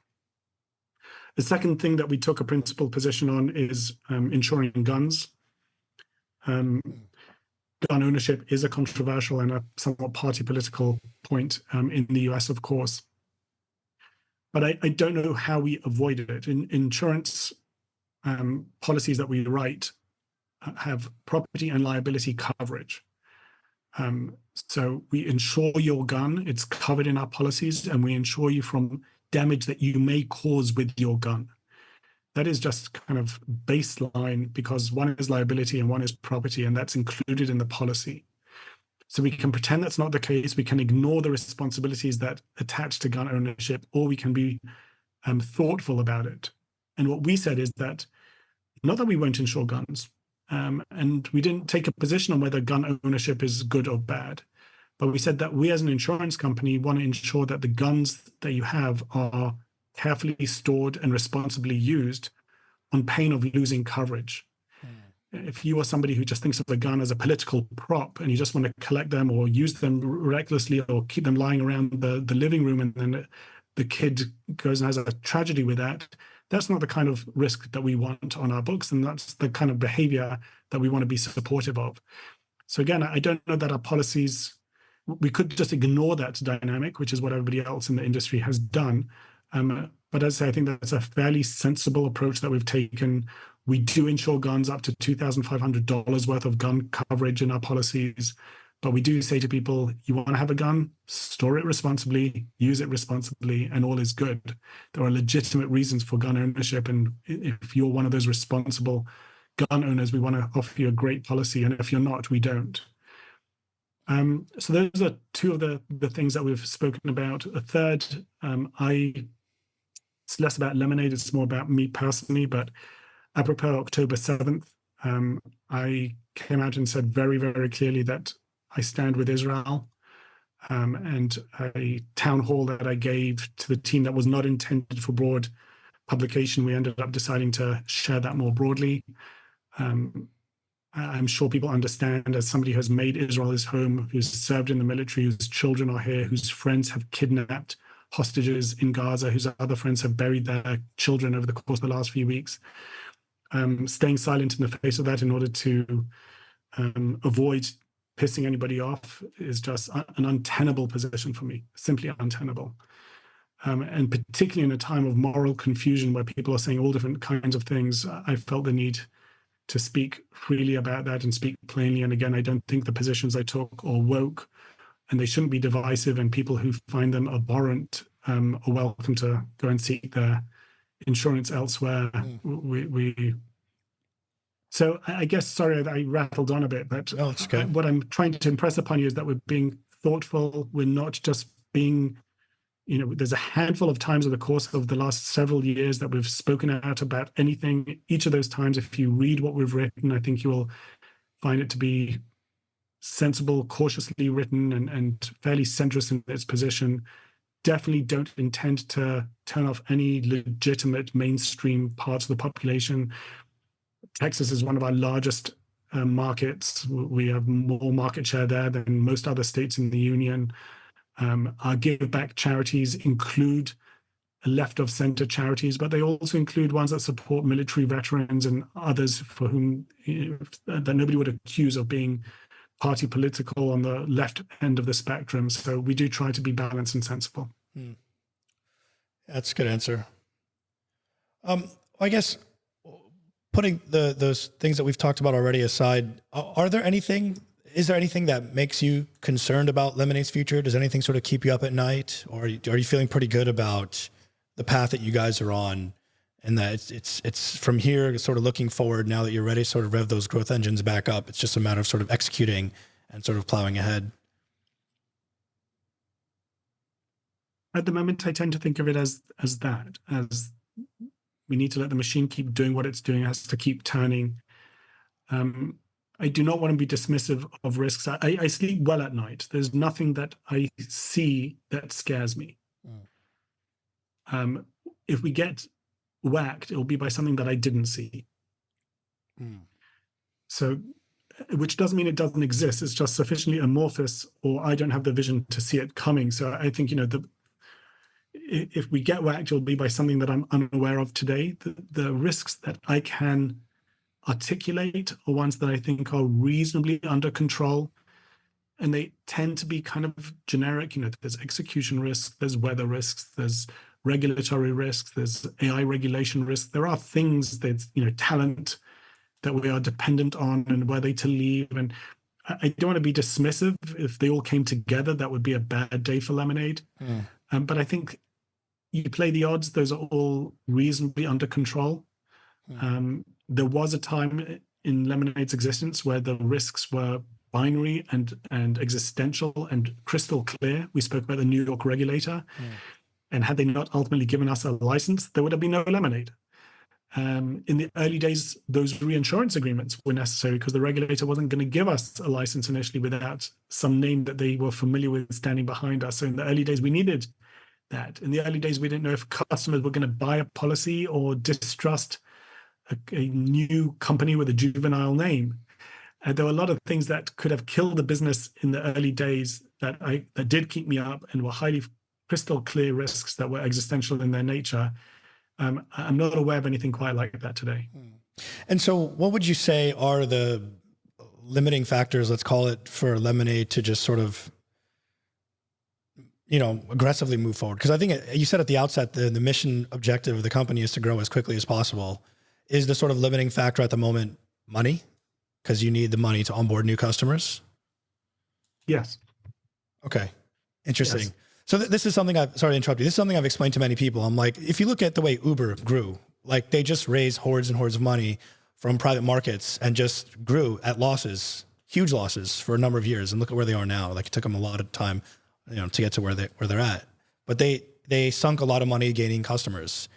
The second thing that we took a principled position on is insuring guns. gun ownership is a controversial and a somewhat party political point in the US, of course. But I don't know how we avoided it. In insurance policies that we write have property and liability coverage. So we insure your gun, it's covered in our policies, and we insure you from damage that you may cause with your gun. That is just kind of baseline, because one is liability and one is property, and that's included in the policy. So we can pretend that's not the case. We can ignore the responsibilities that attach to gun ownership, or we can be thoughtful about it. And what we said is that, not that we won't insure guns, and we didn't take a position on whether gun ownership is good or bad, but we said that we as an insurance company want to ensure that the guns that you have are carefully stored and responsibly used on pain of losing coverage. If you are somebody who just thinks of a gun as a political prop and you just want to collect them or use them recklessly or keep them lying around the living room, and then the kid goes and has a tragedy with that, that's not the kind of risk that we want on our books, and that's the kind of behavior that we want to be supportive of. So again, I don't know that our policies, we could just ignore that dynamic, which is what everybody else in the industry has done. But as I say, I think that's a fairly sensible approach that we've taken. We do insure guns up to $2,500 worth of gun coverage in our policies. But we do say to people, you want to have a gun, store it responsibly, use it responsibly, and all is good. There are legitimate reasons for gun ownership. And if you're one of those responsible gun owners, we want to offer you a great policy. And if you're not, we don't. So those are two of the things that we've spoken about. A third, it's less about Lemonade, it's more about me personally, but apropos October 7th, I came out and said very, very clearly that I stand with Israel, and a town hall that I gave to the team that was not intended for broad publication, we ended up deciding to share that more broadly. I'm sure people understand, as somebody who has made Israel his home, who's served in the military, whose children are here, whose friends have kidnapped hostages in Gaza, whose other friends have buried their children over the course of the last few weeks. Staying silent in the face of that in order to avoid pissing anybody off is just an untenable position for me, simply untenable. And particularly in a time of moral confusion where people are saying all different kinds of things, I felt the need to speak freely about that and speak plainly. And again, I don't think the positions I took are woke, and they shouldn't be divisive, and people who find them abhorrent are welcome to go and seek their insurance elsewhere. So I guess, sorry, I rattled on a bit, but
no, it's good.
What I'm trying to impress upon you is that we're being thoughtful. We're not just being, there's a handful of times over the course of the last several years that we've spoken out about anything. Each of those times, if you read what we've written, I think you will find it to be sensible, cautiously written, and fairly centrist in its position. Definitely don't intend to turn off any legitimate mainstream parts of the population. Texas is one of our largest markets. We have more market share there than most other states in the union. Our Giveback charities include left of center charities, but they also include ones that support military veterans and others for whom that nobody would accuse of being party political on the left end of the spectrum. So we do try to be balanced and sensible.
That's a good answer. I guess putting those things that we've talked about already aside, is there anything that makes you concerned about Lemonade's future? Does anything sort of keep you up at night, or are you feeling pretty good about the path that you guys are on, and that it's from here, sort of looking forward now that you're ready to sort of rev those growth engines back up? It's just a matter of sort of executing and sort of plowing ahead.
At the moment, I tend to think of it as we need to let the machine keep doing what it's doing. It has to keep turning. I do not want to be dismissive of risks. I sleep well at night. There's nothing that I see that scares me. If we get whacked, it will be by something that I didn't see. So, which doesn't mean it doesn't exist. It's just sufficiently amorphous, or I don't have the vision to see it coming. So I think, if we get whacked, it'll be by something that I'm unaware of today. The risks that I can articulate are ones that I think are reasonably under control. And they tend to be kind of generic. There's execution risk, there's weather risks, there's regulatory risks, there's AI regulation risks. There are things that, talent that we are dependent on and were they to leave. And I don't want to be dismissive. If they all came together, that would be a bad day for Lemonade. But I think you play the odds, those are all reasonably under control. There was a time in Lemonade's existence where the risks were binary and existential and crystal clear. We spoke about the New York regulator. And had they not ultimately given us a license, there would have been no Lemonade. In the early days, those reinsurance agreements were necessary because the regulator wasn't going to give us a license initially without some name that they were familiar with standing behind us. So in the early days, we needed that. In the early days, we didn't know if customers were going to buy a policy or distrust a new company with a juvenile name. There were a lot of things that could have killed the business in the early days that did keep me up and were highly crystal clear risks that were existential in their nature. I'm not aware of anything quite like that today.
And so what would you say are the limiting factors, let's call it, for Lemonade to just sort of, aggressively move forward? Because I think you said at the outset, the mission objective of the company is to grow as quickly as possible. Is the sort of limiting factor at the moment money? Because you need the money to onboard new customers?
Yes.
Okay. Interesting.
Yes.
So this is something sorry to interrupt you. This is something I've explained to many people. I'm like, if you look at the way Uber grew, like they just raised hordes and hordes of money from private markets and just grew at losses, huge losses for a number of years. And look at where they are now. Like it took them a lot of time, to get to where they're at. But they sunk a lot of money gaining customers.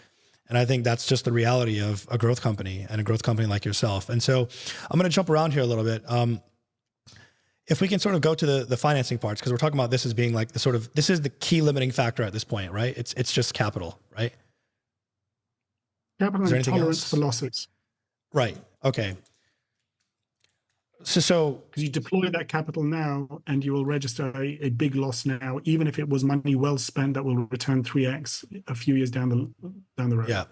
And I think that's just the reality of a growth company and a growth company like yourself. And so I'm going to jump around here a little bit. If we can sort of go to the financing parts, because we're talking about this as being like this is the key limiting factor at this point, right? It's just capital, right?
Capital and tolerance for losses.
Right. Okay. So
because you deploy that capital now and you will register a big loss now, even if it was money well spent that will return 3x a few years down the road.
Yeah.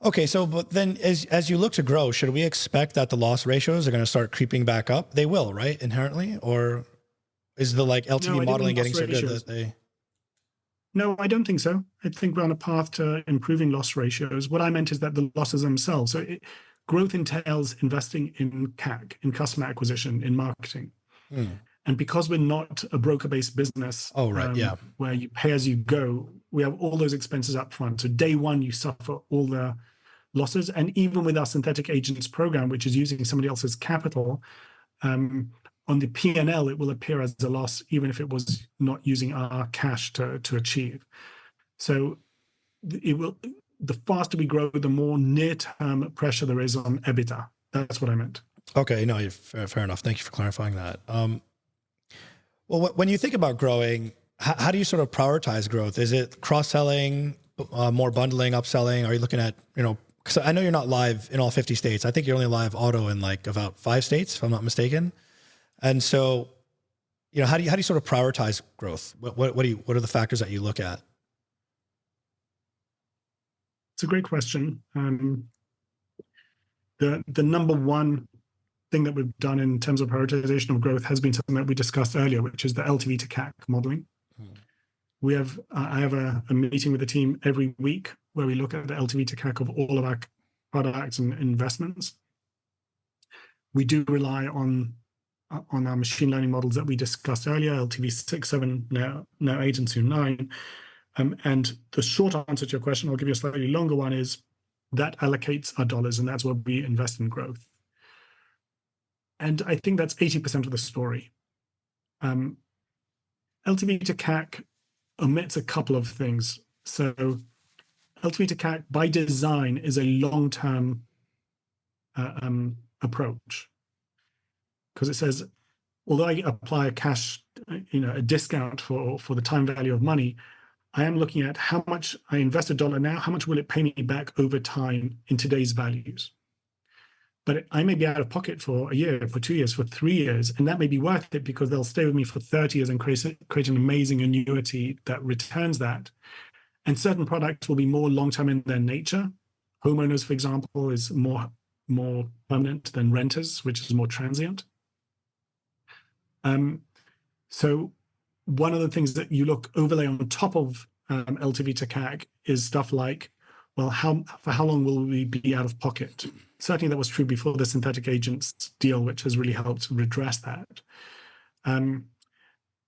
Okay. So, but then as you look to grow, should we expect that the loss ratios are going to start creeping back up? They will, right? Inherently, or is the LTV modeling getting so good that they?
No, I don't think so. I think we're on a path to improving loss ratios. What I meant is that the losses themselves. So growth entails investing in CAC, in customer acquisition, in marketing. And because we're not a broker-based business, where you pay as you go, we have all those expenses up front. So day one, you suffer all the losses. And even with our synthetic agents program, which is using somebody else's capital, on the P&L, it will appear as a loss, even if it was not using our cash to achieve. So the faster we grow, the more near-term pressure there is on EBITDA. That's what I meant. Okay,
no, fair enough. Thank you for clarifying that. Well, when you think about growing, how do you sort of prioritize growth? Is it cross-selling, more bundling, upselling? Are you looking at, because I know you're not live in all 50 states. I think you're only live auto in like about 5 states, if I'm not mistaken. And so, how do you sort of prioritize growth? What are the factors that you look at?
It's a great question. The number one thing that we've done in terms of prioritization of growth has been something that we discussed earlier, which is the LTV to CAC modeling. I have a meeting with the team every week where we look at the LTV to CAC of all of our products and investments. We do rely on our machine learning models that we discussed earlier, LTV 6, 7, now 8, and soon 9. And the short answer to your question, I'll give you a slightly longer one, is that allocates our dollars, and that's where we invest in growth. And I think that's 80% of the story. LTV to CAC omits a couple of things. So LTV to CAC by design is a long-term approach, because it says, although I apply a cash, a discount for the time value of money, I am looking at how much I invest $1 now, how much will it pay me back over time in today's values? But I may be out of pocket for a year, for 2 years, for 3 years, and that may be worth it because they'll stay with me for 30 years and create an amazing annuity that returns that. And certain products will be more long-term in their nature. Homeowners, for example, is more more permanent than renters, which is more transient. So one of the things that you overlay on top of LTV to CAC is stuff like, well, for how long will we be out of pocket? Certainly that was true before the synthetic agents deal, which has really helped redress that. And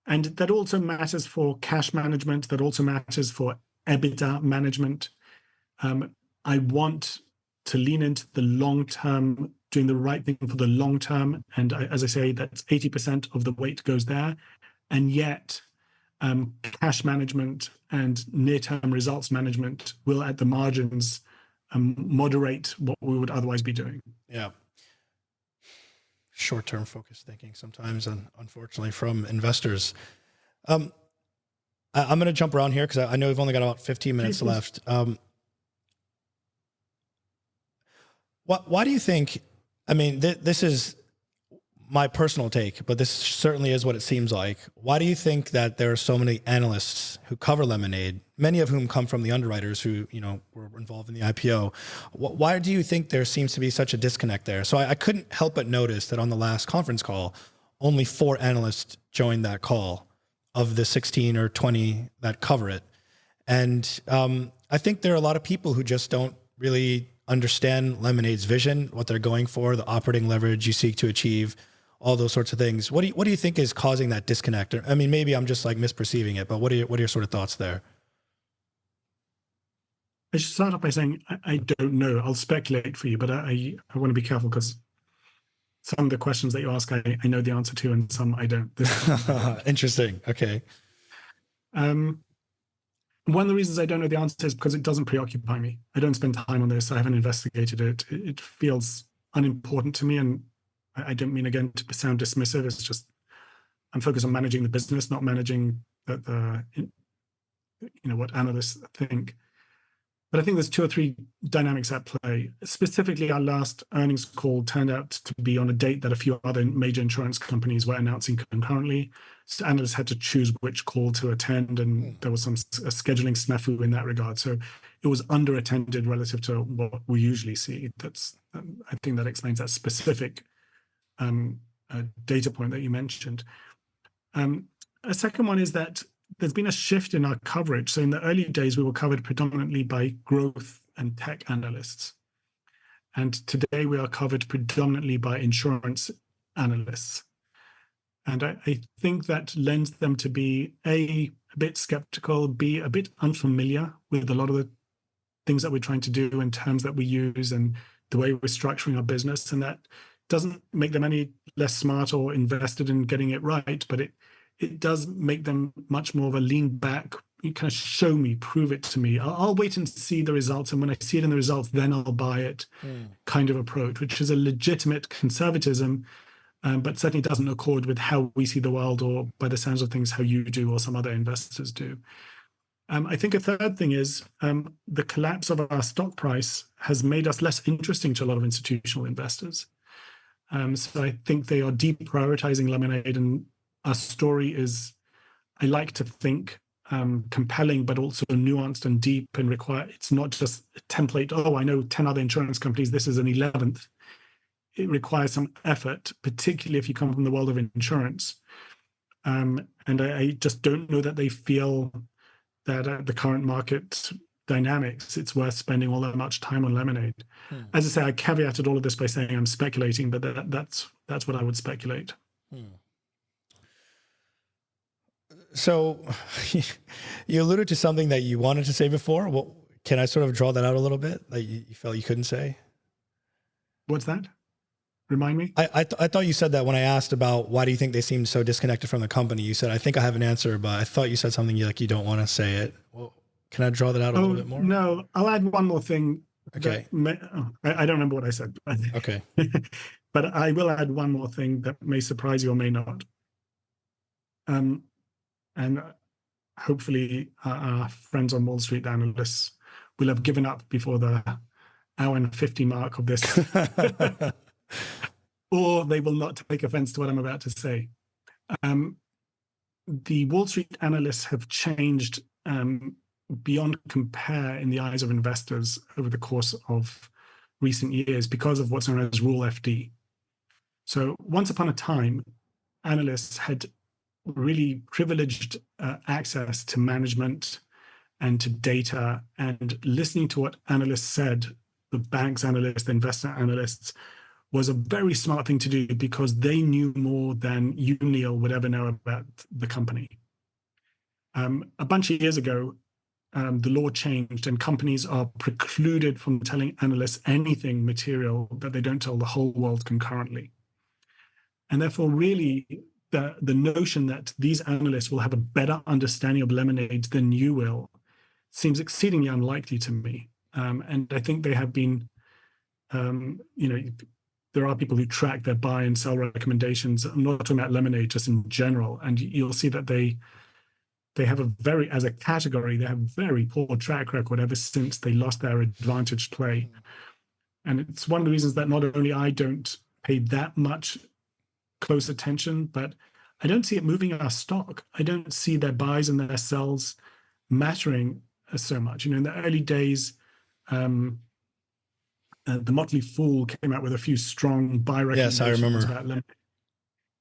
that also matters for cash management. That also matters for EBITDA management. I want to lean into the long term, doing the right thing for the long term. And as I say, that's 80% of the weight goes there. And yet, cash management and near-term results management will, at the margins, moderate what we would otherwise be doing.
Yeah. Short-term focused thinking sometimes, unfortunately, from investors. I'm going to jump around here because I know we've only got about 15 minutes left. Why do you think, I mean, this is my personal take, but this certainly is what it seems like. Why do you think that there are so many analysts who cover Lemonade, many of whom come from the underwriters who, were involved in the IPO? Why do you think there seems to be such a disconnect there? So I couldn't help but notice that on the last conference call, only 4 analysts joined that call of the 16 or 20 that cover it. And I think there are a lot of people who just don't really understand Lemonade's vision, what they're going for, the operating leverage you seek to achieve, all those sorts of things. What do you think is causing that disconnect? I mean, maybe I'm just like misperceiving it, but what are your sort of thoughts there?
I should start off by saying I don't know. I'll speculate for you, but I want to be careful because some of the questions that you ask, I know the answer to, and some I don't.
Interesting. Okay.
One of the reasons I don't know the answer is because it doesn't preoccupy me. I don't spend time on this. I haven't investigated it. It feels unimportant to me, and I don't mean, again, to sound dismissive. It's just I'm focused on managing the business, not managing what analysts think. But I think there's 2 or 3 dynamics at play. Specifically, our last earnings call turned out to be on a date that a few other major insurance companies were announcing concurrently. So analysts had to choose which call to attend, and there was some scheduling snafu in that regard. So it was under-attended relative to what we usually see. I think that explains that specific data point that you mentioned. A second one is that there's been a shift in our coverage. So in the early days, we were covered predominantly by growth and tech analysts. And today we are covered predominantly by insurance analysts. And I think that lends them to be a bit skeptical, B, a bit unfamiliar with a lot of the things that we're trying to do and terms that we use and the way we're structuring our business. And that doesn't make them any less smart or invested in getting it right, but it does make them much more of a lean back. You kind of show me, prove it to me. I'll wait and see the results. And when I see it in the results, then I'll buy it kind of approach, which is a legitimate conservatism, but certainly doesn't accord with how we see the world, or by the sounds of things, how you do or some other investors do. I think a third thing is the collapse of our stock price has made us less interesting to a lot of institutional investors. So I think they are deprioritizing Lemonade, and our story is, I like to think, compelling, but also nuanced and deep, and it's not just a template. Oh, I know 10 other insurance companies. This is an 11th. It requires some effort, particularly if you come from the world of insurance. And I just don't know that they feel that at the current market dynamics, it's worth spending all that much time on Lemonade. As I say, I caveated all of this by saying I'm speculating, but that's what I would speculate.
So you alluded to something that you wanted to say before. Well, can I sort of draw that out a little bit that you felt you couldn't say?
What's that? Remind me?
I thought you said that when I asked about why do you think they seem so disconnected from the company. You said, I think I have an answer, but I thought you said something you don't want to say it. Well, can I draw that out a little bit more?
No, I'll add one more thing.
Okay.
I don't remember what I said.
Okay.
But I will add one more thing that may surprise you or may not. And hopefully our friends on Wall Street, analysts, will have given up before the hour and 50 mark of this. Or they will not take offense to what I'm about to say. The Wall Street analysts have changed beyond compare in the eyes of investors over the course of recent years because of what's known as Rule FD. So once upon a time, analysts had really privileged access to management and to data, and listening to what analysts said, the bank's analysts, the investment analysts, was a very smart thing to do because they knew more than you, Neil, would ever know about the company. A bunch of years ago, the law changed and companies are precluded from telling analysts anything material that they don't tell the whole world concurrently. And therefore, really, the notion that these analysts will have a better understanding of Lemonade than you will seems exceedingly unlikely to me. And I think they have been, there are people who track their buy and sell recommendations. I'm not talking about Lemonade, just in general. And you'll see that they have as a category, they have a very poor track record ever since they lost their advantage play. And it's one of the reasons that not only I don't pay that much close attention, but I don't see it moving our stock. I don't see their buys and their sells mattering so much. In the early days, the Motley Fool came out with a few strong buy recommendations.
Yes, I remember.
About Lemonade.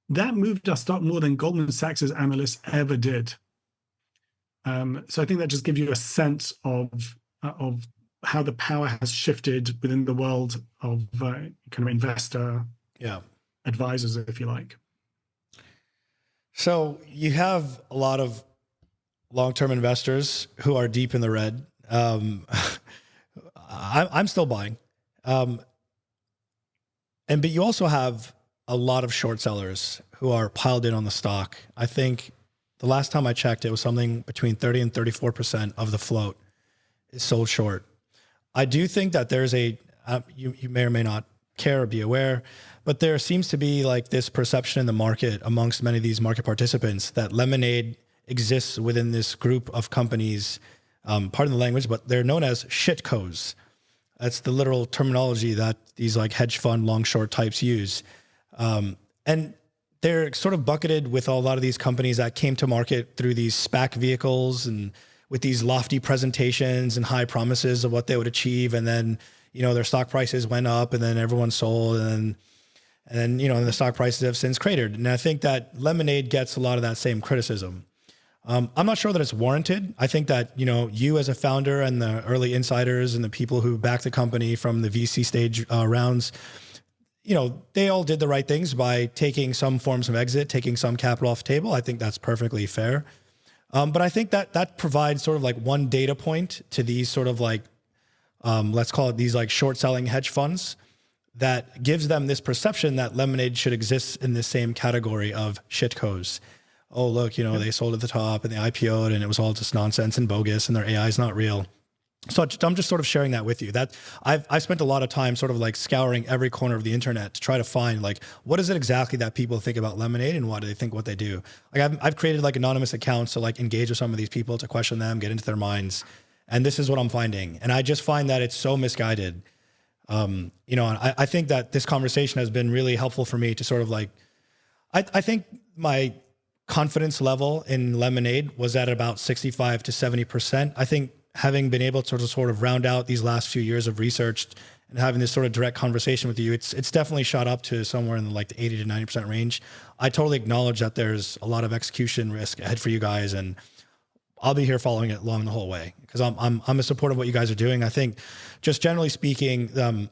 That moved our stock more than Goldman Sachs' analysts ever did. So I think that just gives you a sense of how the power has shifted within the world of kind of investor advisors, if you like.
So you have a lot of long-term investors who are deep in the red. I'm still buying. But you also have a lot of short sellers who are piled in on the stock. I think the last time I checked, it was something between 30 and 34% of the float is sold short. I do think that there's you may or may not care or be aware, but there seems to be like this perception in the market amongst many of these market participants that Lemonade exists within this group of companies, pardon the language, but they're known as shitcos. That's the literal terminology that these like hedge fund long short types use. And they're sort of bucketed with a lot of these companies that came to market through these SPAC vehicles and with these lofty presentations and high promises of what they would achieve. And then, their stock prices went up and then everyone sold and then the stock prices have since cratered. And I think that Lemonade gets a lot of that same criticism. I'm not sure that it's warranted. I think that, you as a founder and the early insiders and the people who backed the company from the VC stage rounds, they all did the right things by taking some forms of exit, taking some capital off the table. I think that's perfectly fair. But I think that provides sort of like one data point to these sort of like, let's call it these like short selling hedge funds that gives them this perception that Lemonade should exist in the same category of shitcos. Oh, look, they sold at the top and they IPO'd and it was all just nonsense and bogus and their AI is not real. So I'm just sort of sharing that with you. That I've spent a lot of time sort of like scouring every corner of the internet to try to find like, what is it exactly that people think about Lemonade and why do they think what they do? Like I've created like anonymous accounts to like engage with some of these people, to question them, get into their minds. And this is what I'm finding. And I just find that it's so misguided. And I think that this conversation has been really helpful for me to sort of like, I think my confidence level in Lemonade was at about 65 to 70%. I think having been able to sort of round out these last few years of research and having this sort of direct conversation with you, it's definitely shot up to somewhere in like the 80 to 90% range. I totally acknowledge that there's a lot of execution risk ahead for you guys, and I'll be here following it along the whole way because I'm a supporter of what you guys are doing. I think just generally speaking,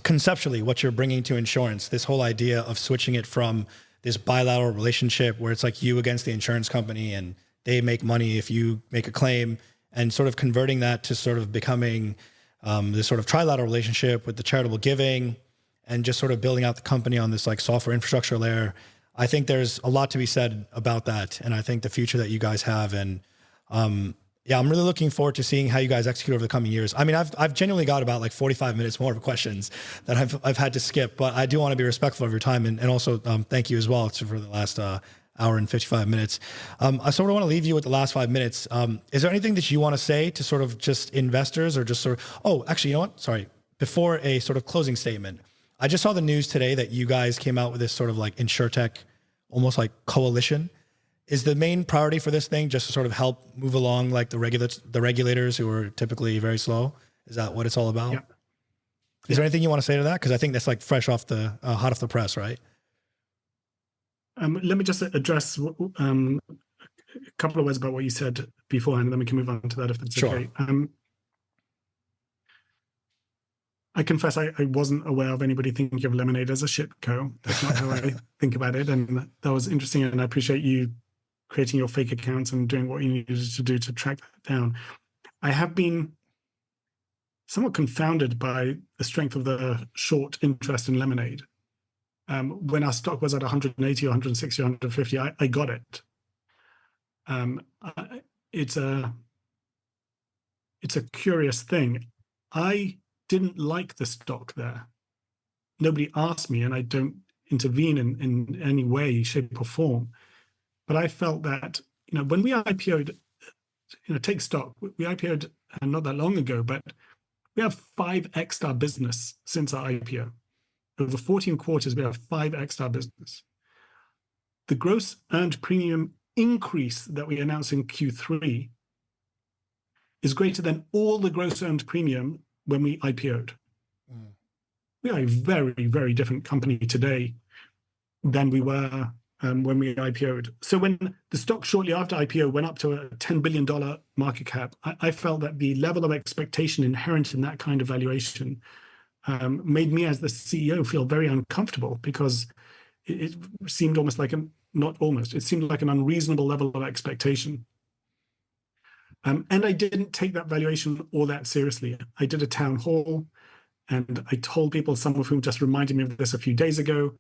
conceptually, what you're bringing to insurance, this whole idea of switching it from this bilateral relationship where it's like you against the insurance company and they make money if you make a claim, and sort of converting that to sort of becoming this sort of trilateral relationship with the charitable giving and just sort of building out the company on this like software infrastructure layer. I think there's a lot to be said about that. And I think the future that you guys have, and I'm really looking forward to seeing how you guys execute over the coming years. I mean, I've genuinely got about like 45 minutes more of questions that I've had to skip, but I do want to be respectful of your time and also thank you as well for the last hour and 55 minutes. I sort of want to leave you with the last 5 minutes. Is there anything that you want to say to sort of just investors or just sort of, actually, you know what? Sorry. Before a sort of closing statement, I just saw the news today that you guys came out with this sort of like InsurTech, almost like coalition. Is the main priority for this thing just to sort of help move along like the regulators who are typically very slow? Is that what it's all about? Is there anything you want to say to that? Because I think that's like fresh off the hot off the press, right?
Let me just address a couple of words about what you said beforehand, and then we can move on to that if that's
Sure.
okay. I confess I wasn't aware of anybody thinking of Lemonade as a shit co. That's not how I think about it, and that was interesting, and I appreciate you creating your fake accounts and doing what you needed to do to track that down. I have been somewhat confounded by the strength of the short interest in Lemonade. When our stock was at 180 or 160 or 150, I got it. It's a curious thing. I didn't like the stock there. Nobody asked me, and I don't intervene in any way, shape, or form. But I felt that, when we IPO'd, take stock, we IPO'd not that long ago, but we have 5x our business since our IPO. Over 14 quarters, we have 5x our business. The gross earned premium increase that we announced in Q3 is greater than all the gross earned premium when we IPO'd. We are a very, very different company today than we were when we IPO'd. So when the stock shortly after IPO went up to a $10 billion market cap, I felt that the level of expectation inherent in that kind of valuation made me as the CEO feel very uncomfortable, because it seemed almost like it seemed like an unreasonable level of expectation. And I didn't take that valuation all that seriously. I did a town hall, and I told people, some of whom just reminded me of this a few days ago,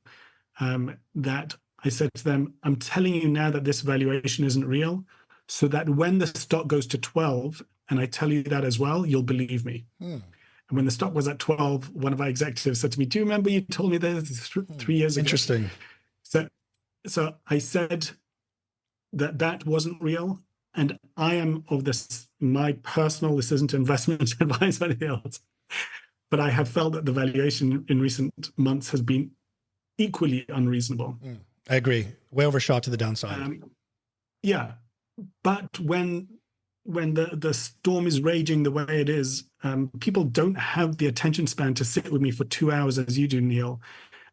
that I said to them, I'm telling you now that this valuation isn't real, so that when the stock goes to 12, and I tell you that as well, you'll believe me. And when the stock was at 12, one of our executives said to me, do you remember you told me this 3 years ago?
Interesting.
So I said that wasn't real. And I am of this isn't investment advice or anything else, but I have felt that the valuation in recent months has been equally unreasonable.
I agree. Way overshot to the downside.
Yeah. But when the storm is raging the way it is, people don't have the attention span to sit with me for 2 hours as you do, Neil,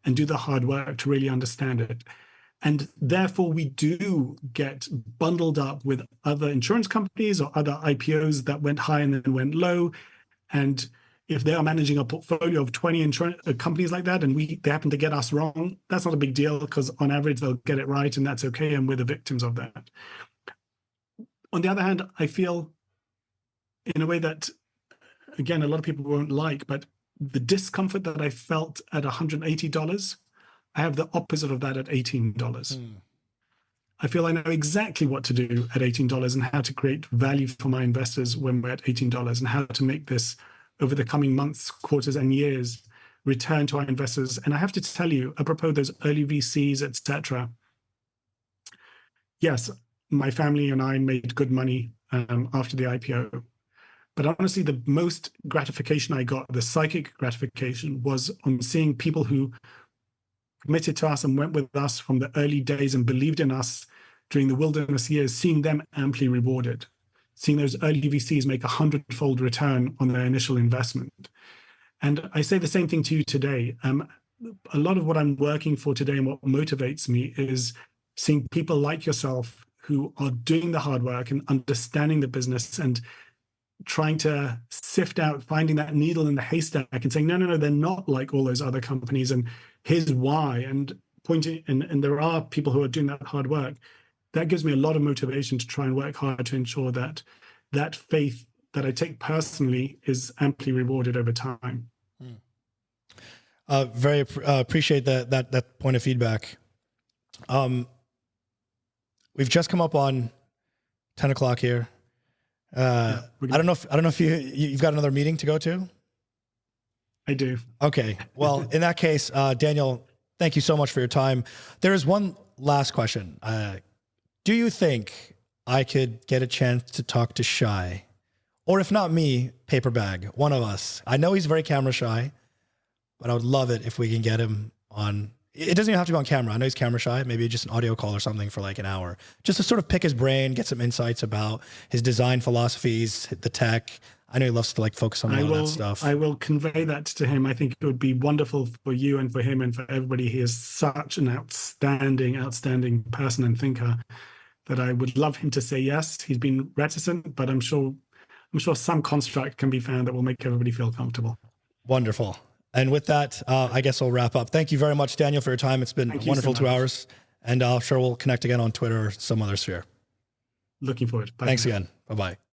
and do the hard work to really understand it. And therefore, we do get bundled up with other insurance companies or other IPOs that went high and then went low. And if they are managing a portfolio of 20 insurance companies like that, and they happen to get us wrong, that's not a big deal, because on average, they'll get it right, and that's okay, and we're the victims of that. On the other hand, I feel in a way that, again, a lot of people won't like, but the discomfort that I felt at $180, I have the opposite of that at $18. I feel I know exactly what to do at $18 and how to create value for my investors when we're at $18, and how to make this over the coming months, quarters, and years return to our investors. And I have to tell you, apropos those early VCs, etc. Yes, my family and I made good money after the IPO. But honestly, the most gratification I got, the psychic gratification, was on seeing people who committed to us and went with us from the early days and believed in us during the wilderness years, seeing them amply rewarded, seeing those early VCs make 100-fold return on their initial investment. And I say the same thing to you today. A lot of what I'm working for today and what motivates me is seeing people like yourself who are doing the hard work and understanding the business and trying to sift out, finding that needle in the haystack and saying, no, they're not like all those other companies, and here's why, and pointing, and there are people who are doing that hard work. That gives me a lot of motivation to try and work hard to ensure that that faith that I take personally is amply rewarded over time.
Very appreciate that point of feedback. We've just come up on 10 o'clock here. I don't know if you've got another meeting to go to.
I do.
Okay. Well, in that case, Daniel, thank you so much for your time. There is one last question. Do you think I could get a chance to talk to Shy, or if not me, Paperbag, one of us? I know he's very camera shy, but I would love it if we can get him on. It doesn't even have to be on camera. I know he's camera shy. Maybe just an audio call or something for like an hour, just to sort of pick his brain, get some insights about his design philosophies, the tech. I know he loves to like focus on a lot of that stuff.
I will convey that to him. I think it would be wonderful for you and for him and for everybody. He is such an outstanding person and thinker that I would love him to say yes. He's been reticent, but I'm sure some construct can be found that will make everybody feel comfortable.
Wonderful. And with that, I guess we'll wrap up. Thank you very much, Daniel, for your time. It's been a wonderful 2 hours, and I'm sure we'll connect again on Twitter or some other sphere.
Looking forward. Bye.
Thanks again. Bye-bye.